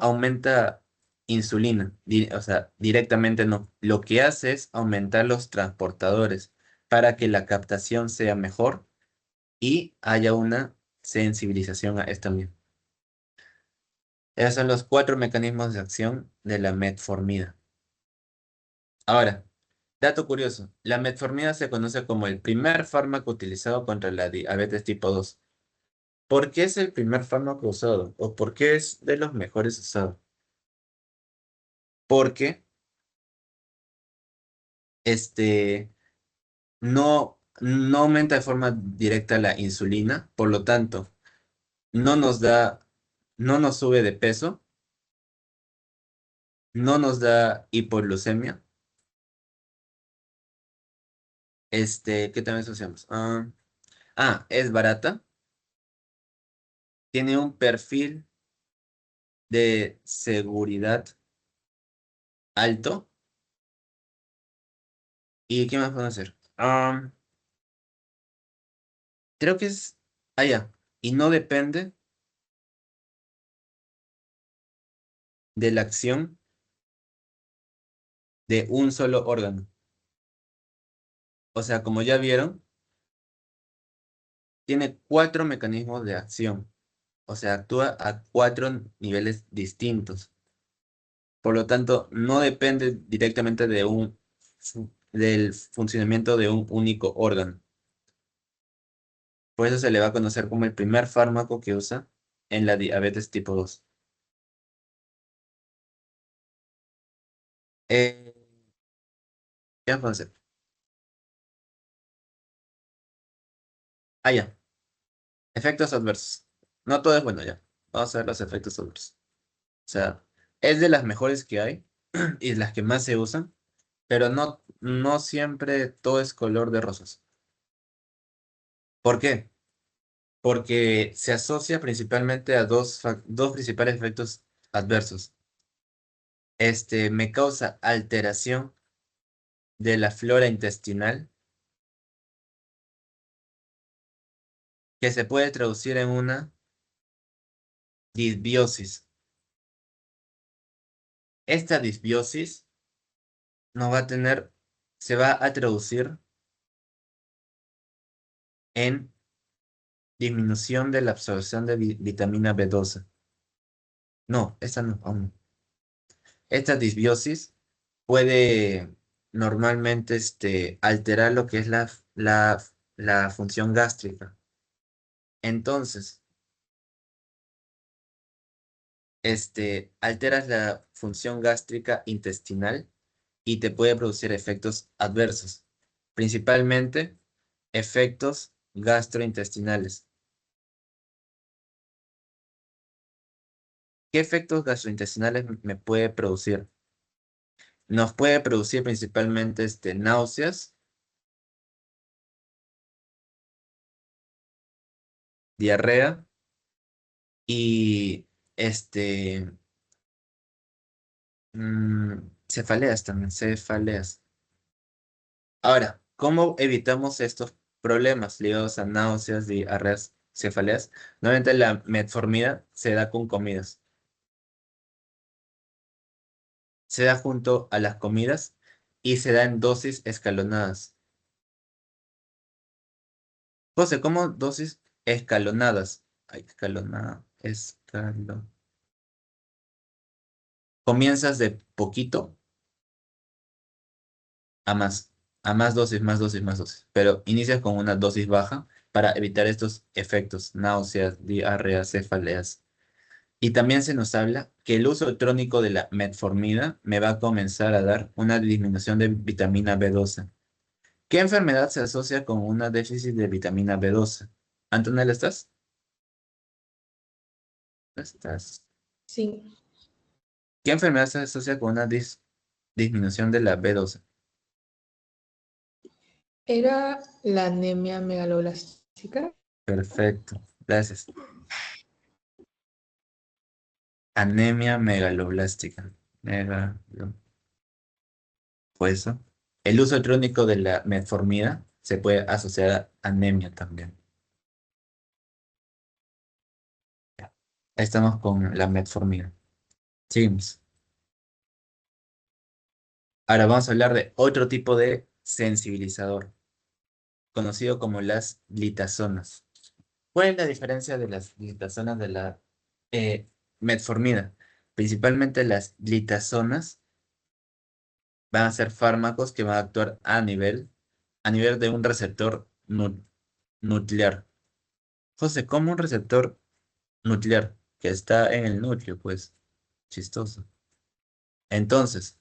aumenta insulina, o sea, directamente no. Lo que hace es aumentar los transportadores para que la captación sea mejor y haya una sensibilización a esta misma. Esos son los cuatro mecanismos de acción de la metformina. Ahora, dato curioso, la metformina se conoce como el primer fármaco utilizado contra la diabetes tipo 2. ¿Por qué es el primer fármaco usado? ¿O por qué es de los mejores usados? Porque este, no aumenta de forma directa la insulina, por lo tanto, no nos da, no nos sube de peso, no nos da hipoglucemia. ¿Qué también asociamos? Es barata, tiene un perfil de seguridad alto. ¿Y qué más podemos hacer? Creo que es allá. Y no depende de la acción de un solo órgano. O sea, como ya vieron, tiene cuatro mecanismos de acción. O sea, actúa a cuatro niveles distintos. Por lo tanto, no depende directamente del funcionamiento de un único órgano. Por eso se le va a conocer como el primer fármaco que usa en la diabetes tipo 2. ¿Qué vamos a hacer? Ya. Efectos adversos. No todo es bueno ya. Vamos a ver los efectos adversos. O sea, es de las mejores que hay y de las que más se usan, pero no siempre todo es color de rosas. ¿Por qué? Porque se asocia principalmente a dos principales efectos adversos. Me causa alteración de la flora intestinal que se puede traducir en una disbiosis. Esta disbiosis no va a tener, se va a traducir en disminución de la absorción de vitamina B12. No, esta no, aún no. Esta disbiosis puede normalmente alterar lo que es la función gástrica. Entonces, alteras la función gástrica intestinal y te puede producir efectos adversos, principalmente efectos gastrointestinales. ¿Qué efectos gastrointestinales me puede producir? Nos puede producir principalmente náuseas, diarrea y cefaleas también, cefaleas. Ahora, ¿cómo evitamos estos problemas ligados a náuseas, diarreas, cefaleas? Normalmente la metformina se da con comidas. se da junto a las comidas y se da en dosis escalonadas. José, ¿cómo dosis escalonadas? Ay, escalonada, Comienzas de poquito a más, a más dosis, más dosis, más dosis. Pero inicias con una dosis baja para evitar estos efectos, náuseas, diarrea, cefaleas. Y también se nos habla que el uso crónico de la metformina me va a comenzar a dar una disminución de vitamina B12. ¿Qué enfermedad se asocia con una déficit de vitamina B12? Antonella, ¿estás? ¿Estás? Sí, ¿Qué enfermedad se asocia con una disminución de la B12? era la anemia megaloblástica. Perfecto, gracias. Anemia megaloblástica. Pues eso. El uso crónico de la metformina se puede asociar a anemia también. Ahí estamos con la metformina. Seguimos. Ahora vamos a hablar de otro tipo de sensibilizador, conocido como las glitazonas. ¿Cuál es la diferencia de las glitazonas de la eh, metformina? Principalmente las glitazonas van a ser fármacos que van a actuar a nivel de un receptor nuclear. José, ¿cómo un receptor nuclear que está en el núcleo? Pues chistoso. Entonces,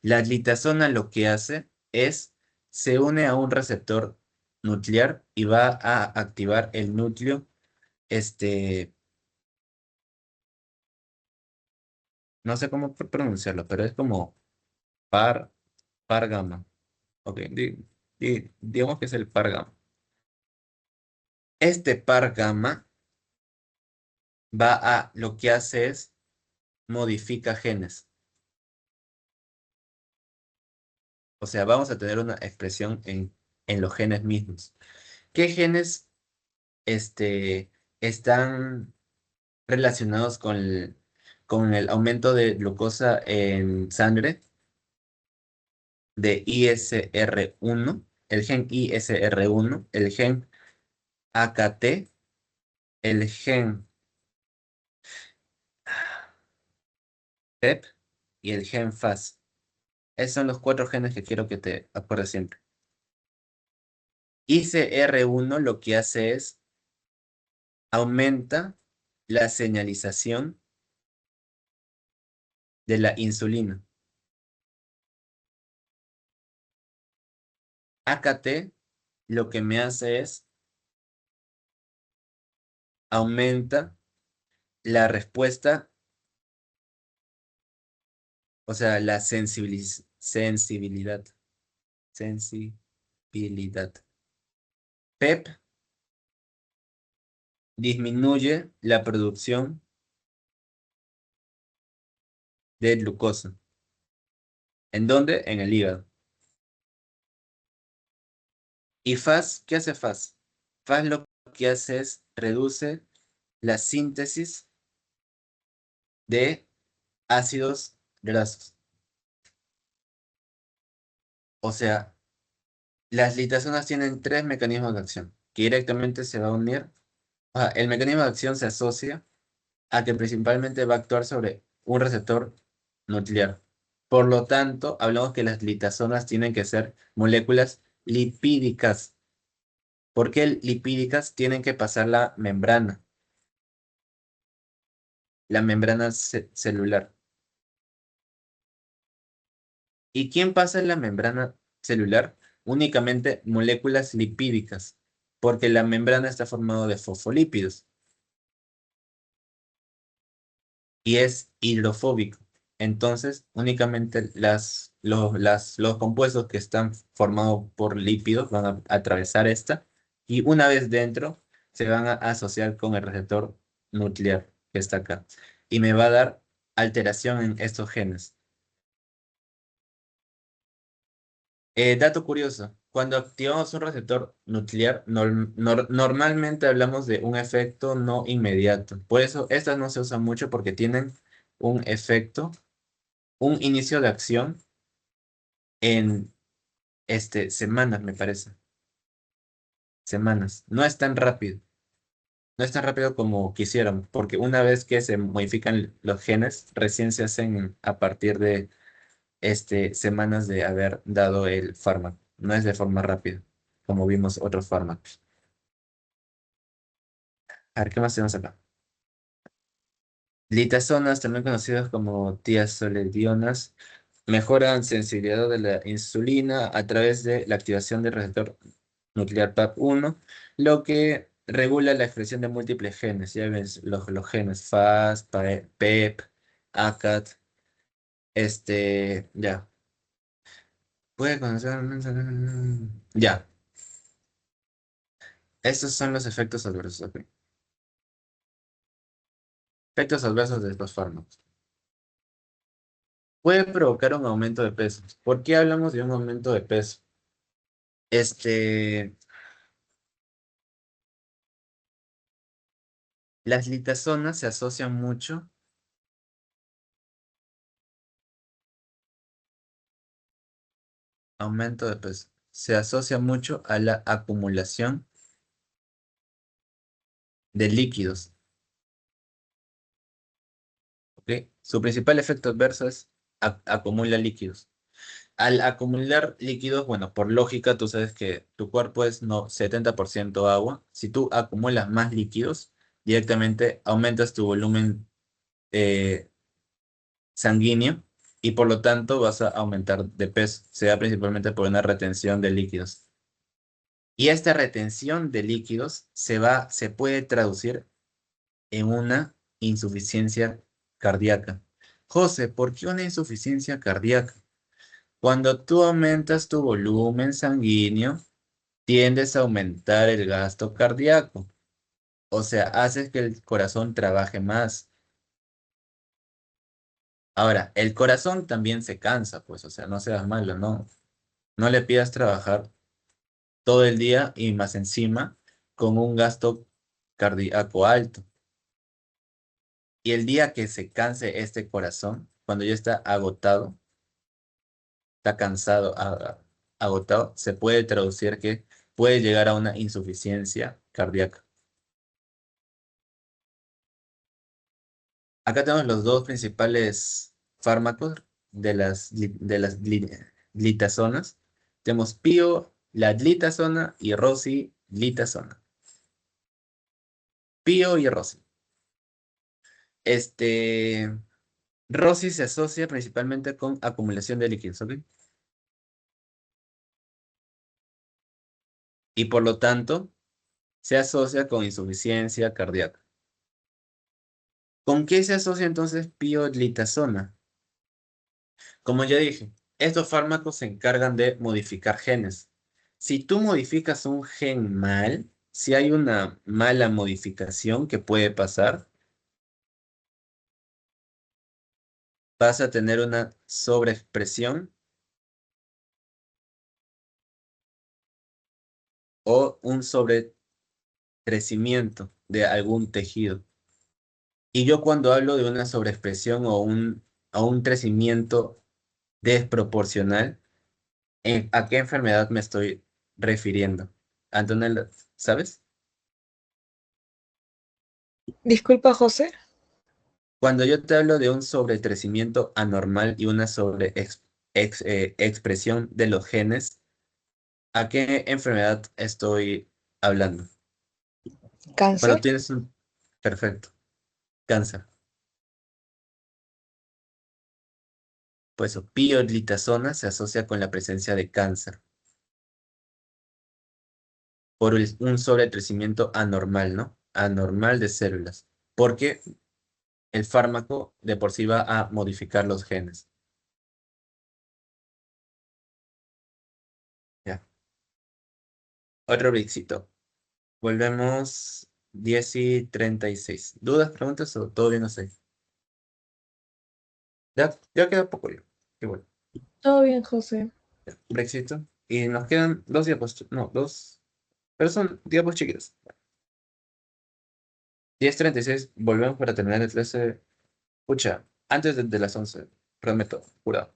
la glitazona lo que hace es, se une a un receptor nuclear y va a activar el núcleo, este, no sé cómo pronunciarlo, pero es como par, par gamma. Ok, digamos que es el par gamma. Este par gamma lo que hace es modifica genes. O sea, vamos a tener una expresión en los genes mismos. ¿Qué genes están relacionados con el aumento de glucosa en sangre de ISR1, el gen ISR1, el gen AKT, el gen PEP y el gen FAS? Esos son los 4 genes que quiero que te acuerdes siempre. ICR1 lo que hace es aumenta la señalización de la insulina. AKT lo que me hace es aumenta la respuesta, o sea, la sensibilidad. Sensibilidad. PEP disminuye la producción de glucosa. ¿En dónde? En el hígado. ¿Y FAS? ¿Qué hace FAS? FAS lo que hace es reduce la síntesis de ácidos grasos. O sea, las litazonas tienen 3 mecanismos de acción que directamente se va a unir. El mecanismo de acción se asocia a que principalmente va a actuar sobre un receptor nuclear. Por lo tanto, hablamos que las litazonas tienen que ser moléculas lipídicas. ¿Por qué lipídicas? Tienen que pasar la membrana celular. ¿Y quién pasa en la membrana celular? Únicamente moléculas lipídicas, porque la membrana está formada de fosfolípidos y es hidrofóbico. Entonces, únicamente los compuestos que están formados por lípidos van a atravesar esta y una vez dentro se van a asociar con el receptor nuclear que está acá y me va a dar alteración en estos genes. Dato curioso, cuando activamos un receptor nuclear, normalmente hablamos de un efecto no inmediato. Por eso, estas no se usan mucho porque tienen un efecto un inicio de acción en semanas, me parece. Semanas. No es tan rápido. No es tan rápido como quisieron, porque una vez que se modifican los genes, recién se hacen a partir de semanas de haber dado el fármaco. No es de forma rápida, como vimos otros fármacos. A ver, ¿qué más tenemos acá? Litazonas, también conocidas como tiazolidionas, mejoran sensibilidad de la insulina a través de la activación del receptor nuclear PAP1, lo que regula la expresión de múltiples genes. Ya ves, los genes FAS, PEP, ACAT, ya. Puede conocer. Ya. Estos son los efectos adversos. Ok. Efectos adversos de estos fármacos. Puede provocar un aumento de peso. ¿Por qué hablamos de un aumento de peso? Este, las litazonas se asocian mucho, aumento de peso, se asocia mucho a la acumulación de líquidos. ¿Ok? Su principal efecto adverso es acumula líquidos. Al acumular líquidos, bueno, por lógica, tú sabes que tu cuerpo es 70% agua. Si tú acumulas más líquidos, directamente aumentas tu volumen eh, sanguíneo y por lo tanto vas a aumentar de peso. Se da principalmente por una retención de líquidos. Y esta retención de líquidos se puede traducir en una insuficiencia cardíaca. José, ¿por qué una insuficiencia cardíaca? Cuando tú aumentas tu volumen sanguíneo, tiendes a aumentar el gasto cardíaco. O sea, haces que el corazón trabaje más. Ahora, el corazón también se cansa, pues, o sea, no seas malo, no. No le pidas trabajar todo el día y más encima con un gasto cardíaco alto. Y el día que se canse este corazón, cuando ya está agotado, está cansado, agotado, se puede traducir que puede llegar a una insuficiencia cardíaca. Acá tenemos los dos principales fármacos de las glitazonas. Tenemos pio, la glitazona y rosiglitazona. Pio y rosi. Este, rosi se asocia principalmente con acumulación de líquidos, ¿ok? Y por lo tanto, se asocia con insuficiencia cardíaca. ¿Con qué se asocia entonces pioglitazona? Como ya dije, estos fármacos se encargan de modificar genes. Si tú modificas un gen mal, si hay una mala modificación que puede pasar, vas a tener una sobreexpresión o un sobrecrecimiento de algún tejido. Y yo cuando hablo de una sobreexpresión o un crecimiento desproporcional, ¿a qué enfermedad me estoy refiriendo? Antonella, ¿sabes? Disculpa, José. Cuando yo te hablo de un sobrecrecimiento anormal y una expresión de los genes, ¿a qué enfermedad estoy hablando? Cuando ¿Cáncer? tienes un perfecto cáncer, pues pioglitazona se asocia con la presencia de cáncer por un sobrecrecimiento anormal, ¿no? Anormal de células, porque el fármaco de por sí va a modificar los genes. Ya. Otro brixito. Volvemos 10:36. ¿Dudas, preguntas o todo bien? No sé. Ya queda poco ya. Qué bueno. Todo bien, José. Ya, brexito. Y nos quedan dos diapos. No, dos. Pero son diapos chiquitos. 10:36. Volvemos para terminar el 13. Pucha, antes de las 11. Prometo, jurado.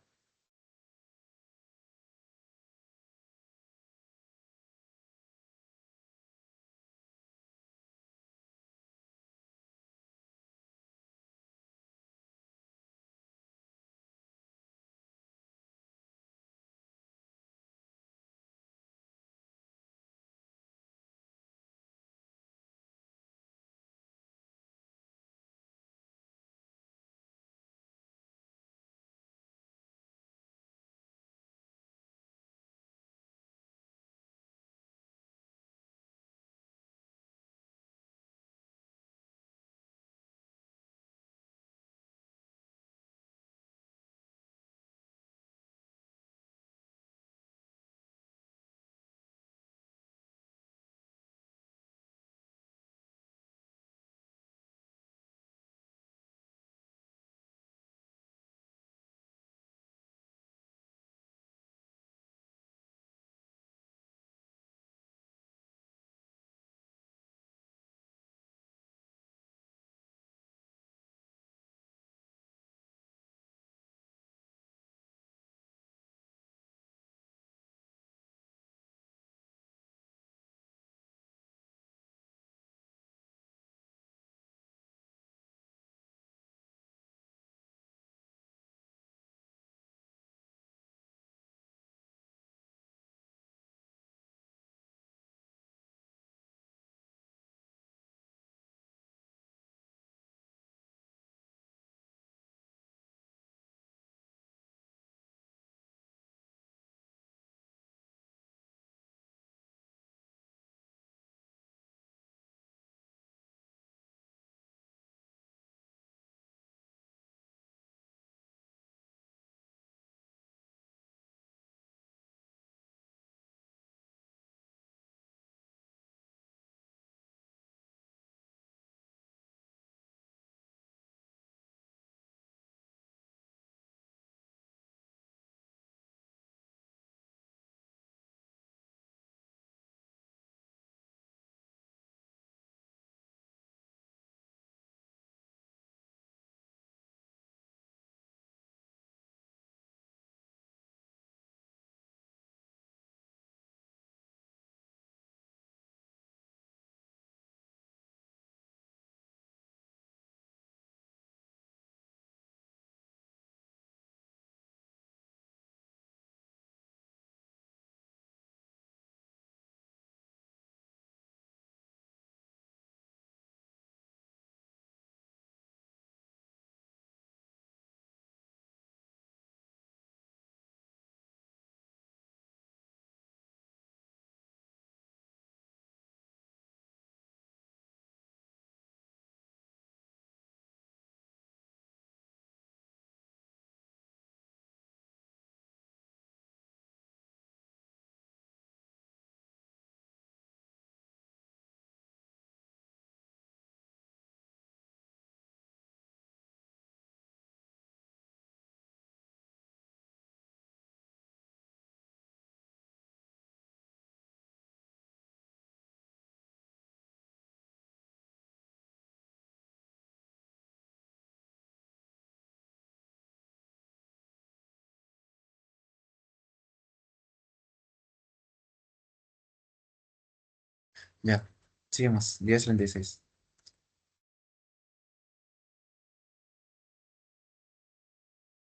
Ya, sigamos. 10:36.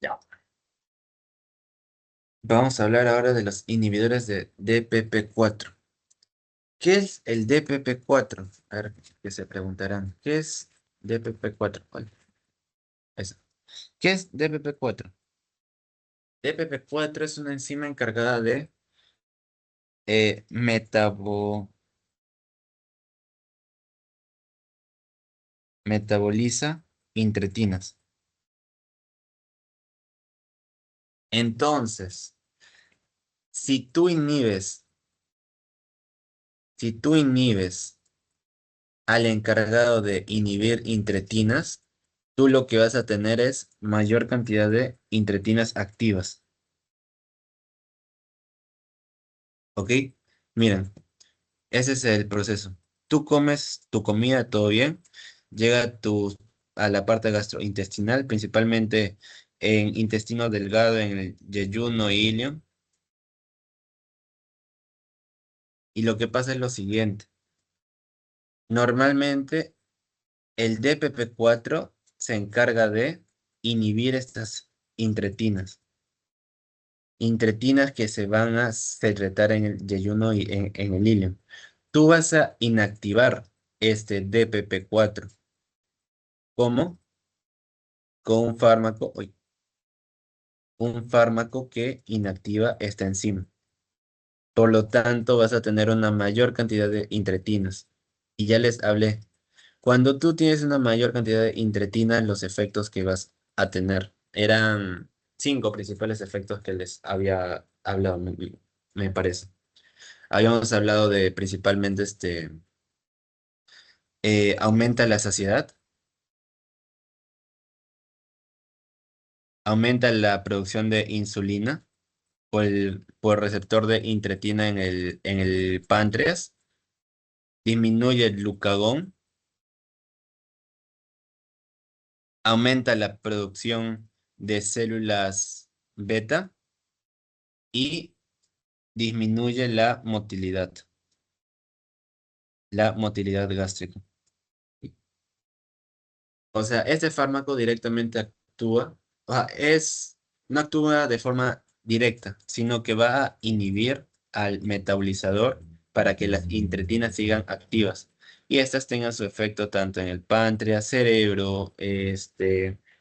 Ya. Vamos a hablar ahora de los inhibidores de DPP4. ¿Qué es el DPP4? A ver, que se preguntarán. ¿Qué es DPP4? Ay, eso. ¿Qué es DPP4? DPP4 es una enzima encargada de eh, metabo- metaboliza intretinas. Entonces, si tú inhibes, si tú inhibes al encargado de inhibir intretinas, tú lo que vas a tener es mayor cantidad de intretinas activas. ¿Ok? Miren, ese es el proceso. Tú comes tu comida, todo bien, llega a la parte gastrointestinal, principalmente en intestino delgado, en el yeyuno, ilion. Y lo que pasa es lo siguiente. Normalmente el DPP4 se encarga de inhibir estas intretinas. Intretinas que se van a secretar en el yeyuno y en el ilion. Tú vas a inactivar este DPP4. ¿Cómo? Con un fármaco que inactiva esta enzima. Por lo tanto, vas a tener una mayor cantidad de intretinas. Y ya les hablé. Cuando tú tienes una mayor cantidad de intretinas, los efectos que vas a tener eran 5 principales efectos que les había hablado, me parece. Habíamos hablado de principalmente aumenta la saciedad, aumenta la producción de insulina por receptor de intretina en el páncreas, disminuye el glucagón, aumenta la producción de células beta y disminuye la motilidad gástrica. O sea, este fármaco directamente actúa, o sea, no actúa de forma directa, sino que va a inhibir al metabolizador para que las intretinas sigan activas y estas tengan su efecto tanto en el páncreas, cerebro,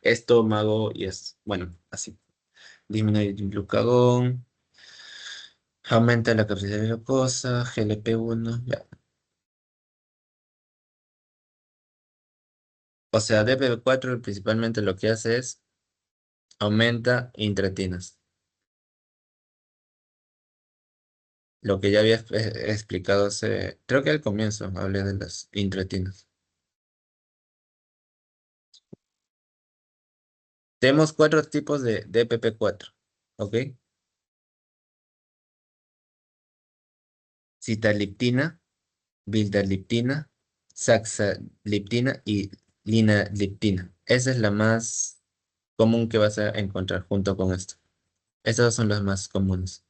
estómago y bueno, así. Disminuye el glucagón, aumenta la capacidad de glucosa, GLP-1, ya. O sea, DPP4 principalmente lo que hace es aumenta intretinas. Lo que ya había explicado creo que al comienzo hablé de las intretinas. Tenemos 4 tipos de DPP4, ¿ok? Citaliptina, vildarliptina, saxaliptina y linaliptina. Esa es la más común que vas a encontrar junto con esto. Estos son los más comunes.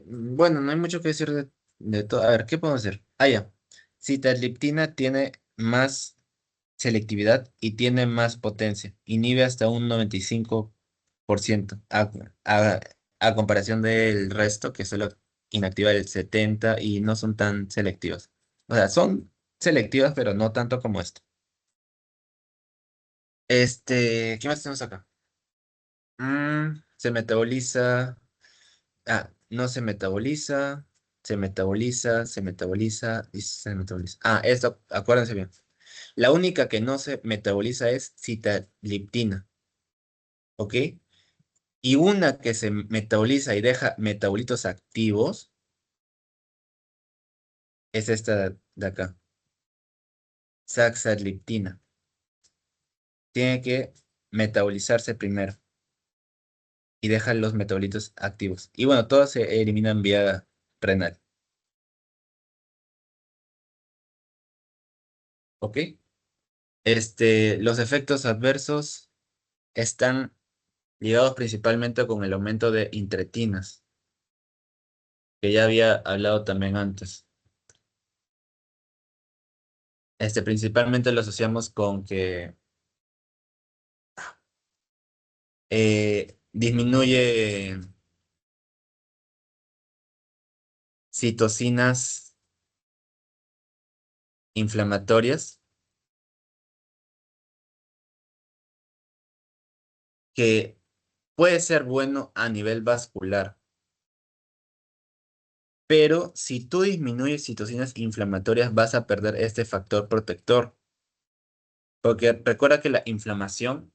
Bueno, no hay mucho que decir de todo. A ver, ¿qué podemos hacer? Ah, ya. Sitagliptina tiene más selectividad y tiene más potencia. Inhibe hasta un 95% a comparación del resto, que solo inactiva el 70% y no son tan selectivas. O sea, son selectivas, pero no tanto como esto. ¿Qué más tenemos acá? Se metaboliza. No se metaboliza, se metaboliza, se metaboliza y se metaboliza. Esto, acuérdense bien. La única que no se metaboliza es citaliptina, ¿ok? Y una que se metaboliza y deja metabolitos activos es esta de acá, saxagliptina. Tiene que metabolizarse primero y deja los metabolitos activos. Y bueno, todos se eliminan vía renal, ¿ok? Los efectos adversos están ligados principalmente con el aumento de intretinas, que ya había hablado también antes. Principalmente lo asociamos con que disminuye citocinas inflamatorias, que puede ser bueno a nivel vascular, pero si tú disminuyes citocinas inflamatorias vas a perder este factor protector, porque recuerda que la inflamación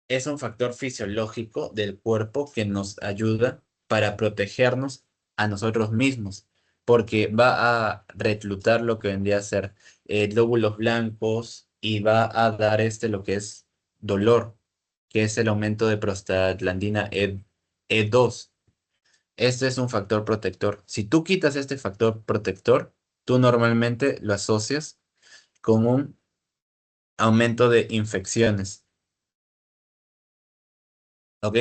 es un factor fisiológico del cuerpo que nos ayuda para protegernos a nosotros mismos, porque va a reclutar lo que vendría a ser glóbulos blancos y va a dar lo que es dolor, que es el aumento de prostaglandina E2. Este es un factor protector. Si tú quitas este factor protector, tú normalmente lo asocias con un aumento de infecciones. ¿Ok?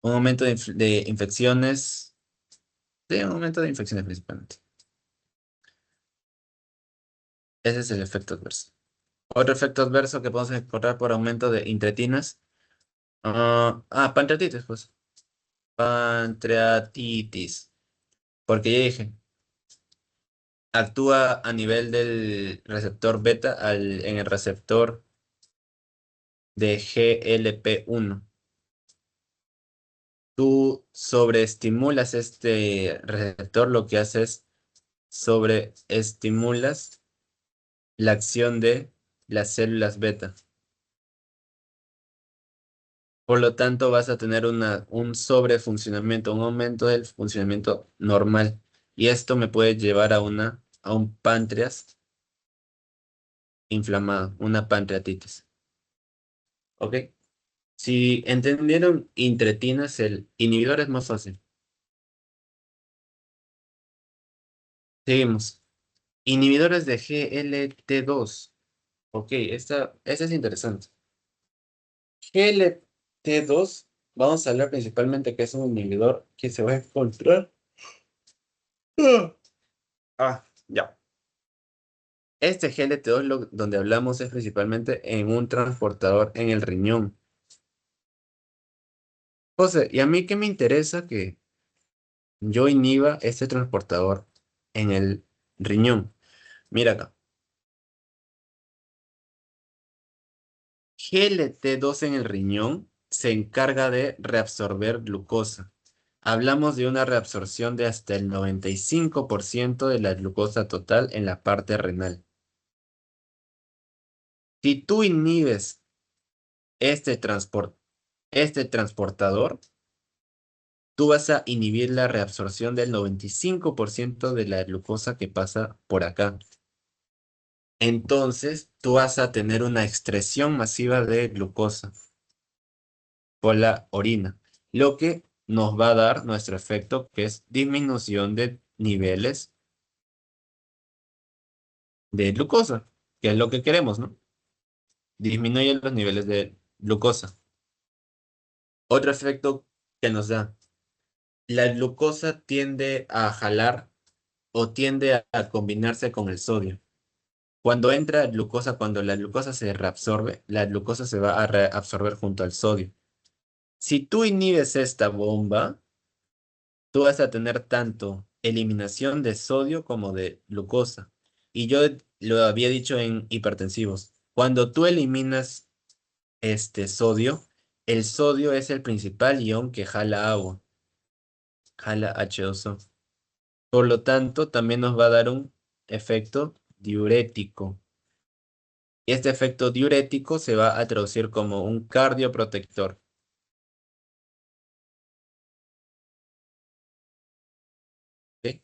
Un aumento de infecciones. Sí, un aumento de infecciones principalmente. Ese es el efecto adverso. Otro efecto adverso que podemos encontrar por aumento de intretinas. Pancreatitis, pues. Pancreatitis. Porque ya dije, actúa a nivel del receptor beta en el receptor de GLP-1. Tú sobreestimulas este receptor, lo que haces sobreestimulas la acción de las células beta. Por lo tanto, vas a tener un sobrefuncionamiento, un aumento del funcionamiento normal. Y esto me puede llevar a un páncreas inflamado, una pancreatitis. ¿Ok? Si entendieron intretinas, el inhibidor es más fácil. Seguimos. Inhibidores de GLT2. Ok, esta es interesante. GLT2, vamos a hablar principalmente que es un inhibidor que se va a encontrar. Ya. Este GLT2, donde hablamos es principalmente en un transportador en el riñón. José, ¿y a mí qué me interesa que yo inhiba este transportador en el riñón? Mira acá. GLT2 en el riñón se encarga de reabsorber glucosa. Hablamos de una reabsorción de hasta el 95% de la glucosa total en la parte renal. Si tú inhibes este transportador, tú vas a inhibir la reabsorción del 95% de la glucosa que pasa por acá. Entonces, tú vas a tener una excreción masiva de glucosa por la orina, lo que nos va a dar nuestro efecto, que es disminución de niveles de glucosa, que es lo que queremos, ¿no? Disminuye los niveles de glucosa. Otro efecto que nos da, la glucosa tiende a jalar o tiende a combinarse con el sodio. Cuando la glucosa se reabsorbe, la glucosa se va a reabsorber junto al sodio. Si tú inhibes esta bomba, tú vas a tener tanto eliminación de sodio como de glucosa. Y yo lo había dicho en hipertensivos. Cuando tú eliminas este sodio, el sodio es el principal ion que jala agua, jala H2O. Por lo tanto, también nos va a dar un efecto diurético. Y este efecto diurético se va a traducir como un cardioprotector. ¿Ok?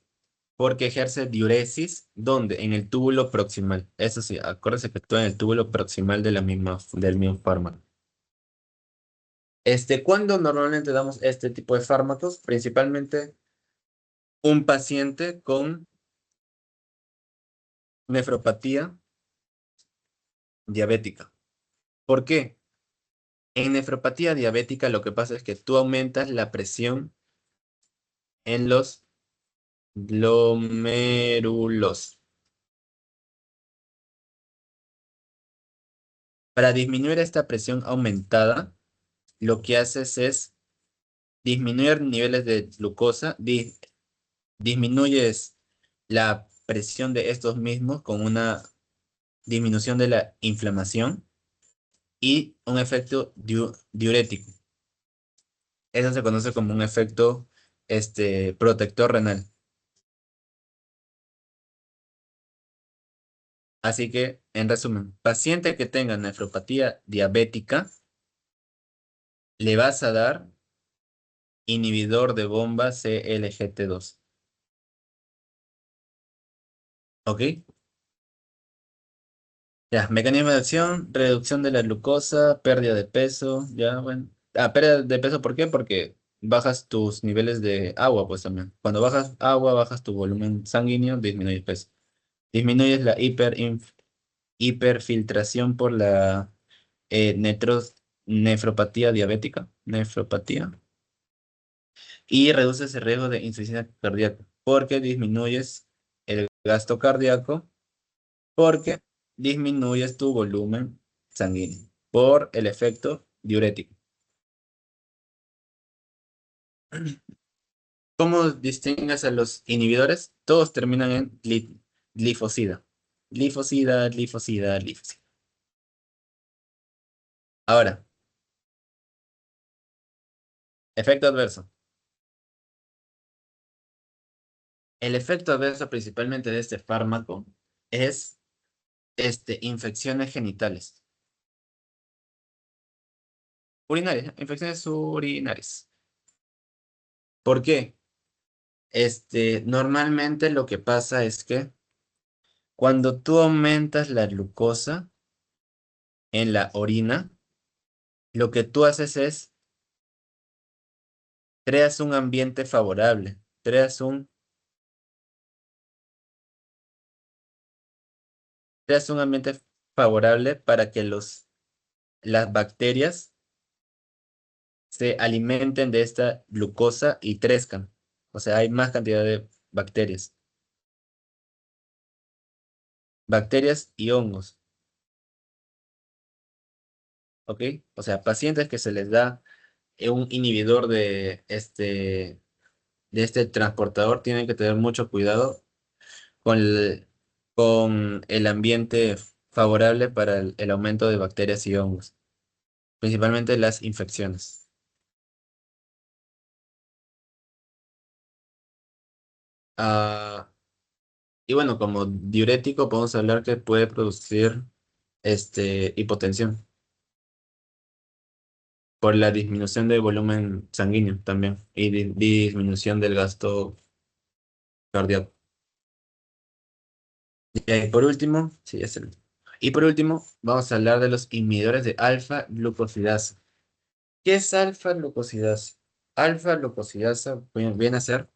Porque ejerce diuresis, ¿dónde? En el túbulo proximal. Eso sí, acuérdense que actúa en el túbulo proximal de del mismo fármaco. ¿Cuándo normalmente damos este tipo de fármacos? Principalmente un paciente con nefropatía diabética. ¿Por qué? En nefropatía diabética lo que pasa es que tú aumentas la presión en los glomérulos. Para disminuir esta presión aumentada, lo que haces es disminuir niveles de glucosa, disminuyes la presión de estos mismos con una disminución de la inflamación y un efecto diurético. Eso se conoce como un efecto protector renal. Así que, en resumen, paciente que tenga nefropatía diabética, le vas a dar inhibidor de bomba CLGT2. ¿Ok? Ya, mecanismo de acción, reducción de la glucosa, pérdida de peso, ya, bueno. Pérdida de peso, ¿por qué? Porque bajas tus niveles de agua, pues también. Cuando bajas agua, bajas tu volumen sanguíneo, disminuyes peso. Disminuyes la hiperfiltración por la nefropatía diabética, nefropatía, y reduces el riesgo de insuficiencia cardíaca porque disminuyes el gasto cardíaco, porque disminuyes tu volumen sanguíneo por el efecto diurético. ¿Cómo distingues a los inhibidores? Todos terminan en glifosida. Glifosida, glifosida, glifosida. Ahora, efecto adverso. El efecto adverso principalmente de este fármaco es infecciones genitales. Urinarias, infecciones urinarias. ¿Por qué? Normalmente lo que pasa es que cuando tú aumentas la glucosa en la orina, lo que tú haces es creas un ambiente favorable, creas un ambiente favorable para que las bacterias se alimenten de esta glucosa y crezcan. O sea, hay más cantidad de bacterias. Bacterias y hongos, ¿ok? O sea, pacientes que se les da un inhibidor de este transportador tienen que tener mucho cuidado con con el ambiente favorable para el aumento de bacterias y hongos, principalmente las infecciones. Ah, y bueno, como diurético podemos hablar que puede producir hipotensión por la disminución del volumen sanguíneo también y disminución del gasto cardíaco. Y por último, sí, es el último. Y por último, vamos a hablar de los inhibidores de alfa-glucosidasa. ¿Qué es alfa-glucosidasa? Alfa-glucosidasa viene a ser,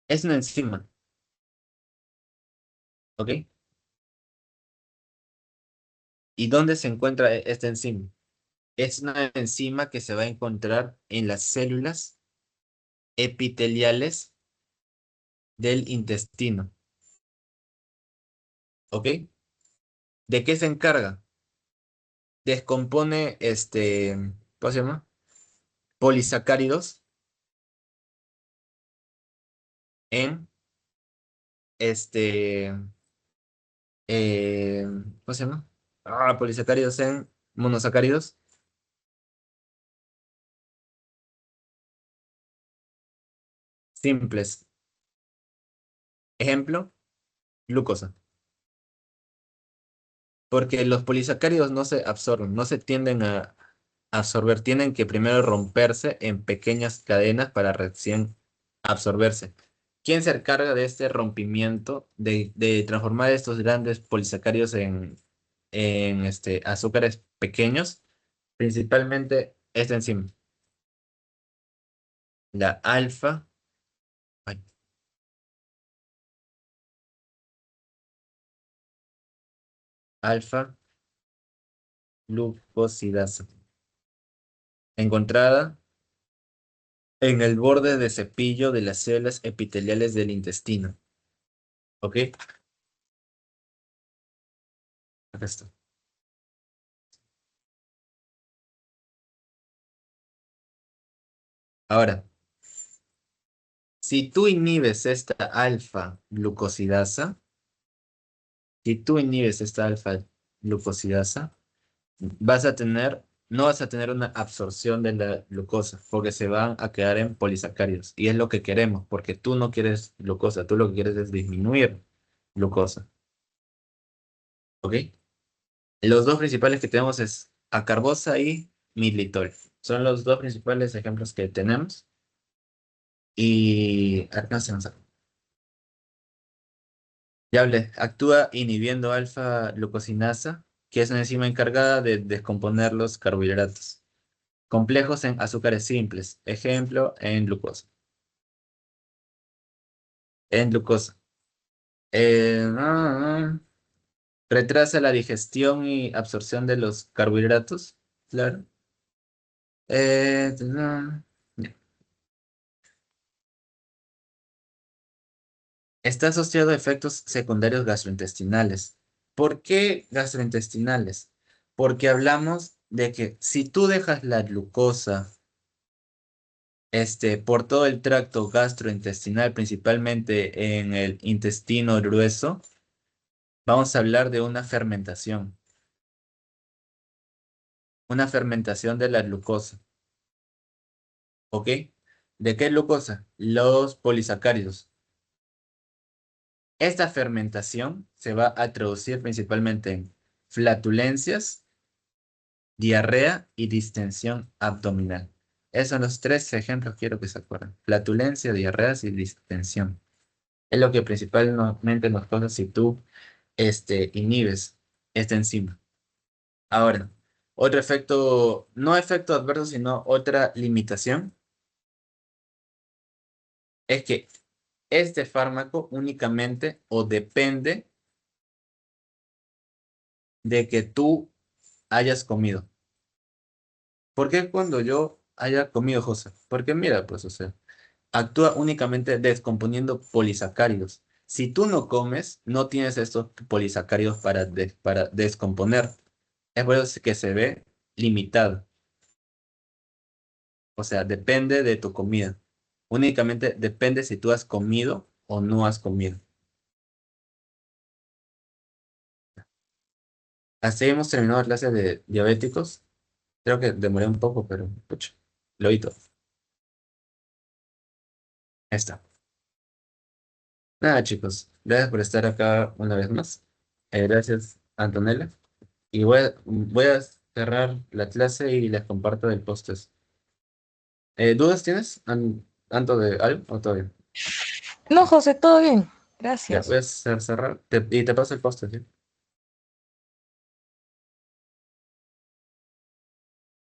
es una enzima, ¿ok? ¿Y dónde se encuentra esta enzima? Es una enzima que se va a encontrar en las células epiteliales del intestino, ¿ok? ¿De qué se encarga? Descompone ¿cómo se llama? Polisacáridos en este, eh, ¿cómo se llama? Polisacáridos en monosacáridos simples. Ejemplo, glucosa. Porque los polisacáridos no se absorben, no se tienden a absorber, tienen que primero romperse en pequeñas cadenas para recién absorberse. ¿Quién se encarga de este rompimiento, de transformar estos grandes polisacáridos en azúcares pequeños? Principalmente esta enzima, la ay, alfa glucosidasa, encontrada en el borde de cepillo de las células epiteliales del intestino. ¿Ok? Acá está. Ahora, si tú inhibes esta alfa glucosidasa, si tú inhibes esta alfa glucosidasa, no vas a tener una absorción de la glucosa, porque se van a quedar en polisacáridos. Y es lo que queremos, porque tú no quieres glucosa, tú lo que quieres es disminuir glucosa. ¿Ok? Los dos principales que tenemos es acarbosa y militol. Son los dos principales ejemplos que tenemos. Y acá se nos ya hablé, actúa inhibiendo alfa-glucosinasa, que es una enzima encargada de descomponer los carbohidratos complejos en azúcares simples. Ejemplo, en glucosa. En glucosa. Retrasa la digestión y absorción de los carbohidratos. Claro. Ya. Está asociado a efectos secundarios gastrointestinales. ¿Por qué gastrointestinales? Porque hablamos de que si tú dejas la glucosa por todo el tracto gastrointestinal, principalmente en el intestino grueso, vamos a hablar de una fermentación de la glucosa, ¿ok? ¿De qué glucosa? Los polisacáridos. Esta fermentación se va a traducir principalmente en flatulencias, diarrea y distensión abdominal. Esos son los tres ejemplos que quiero que se acuerden. Flatulencia, diarreas y distensión. Es lo que principalmente nos pasa si tú inhibes esta enzima. Ahora, otro efecto, no efecto adverso, sino otra limitación, es que este fármaco únicamente o depende de que tú hayas comido. ¿Por qué cuando yo haya comido, José? Porque mira, pues, o sea, actúa únicamente descomponiendo polisacáridos. Si tú no comes, no tienes estos polisacáridos para descomponer. Es por eso que se ve limitado. O sea, depende de tu comida. Únicamente depende si tú has comido o no has comido. Así hemos terminado la clase de diabéticos. Creo que demoré un poco, pero pucha, lo oí todo. Ahí está. Nada, chicos. Gracias por estar acá una vez más. Gracias, Antonella. Y voy a cerrar la clase y les comparto el post. ¿Dudas tienes, Anto, de algo o todo bien? No, José, todo bien. Ya, voy Gracias. a cerrar y te paso el post, ¿sí?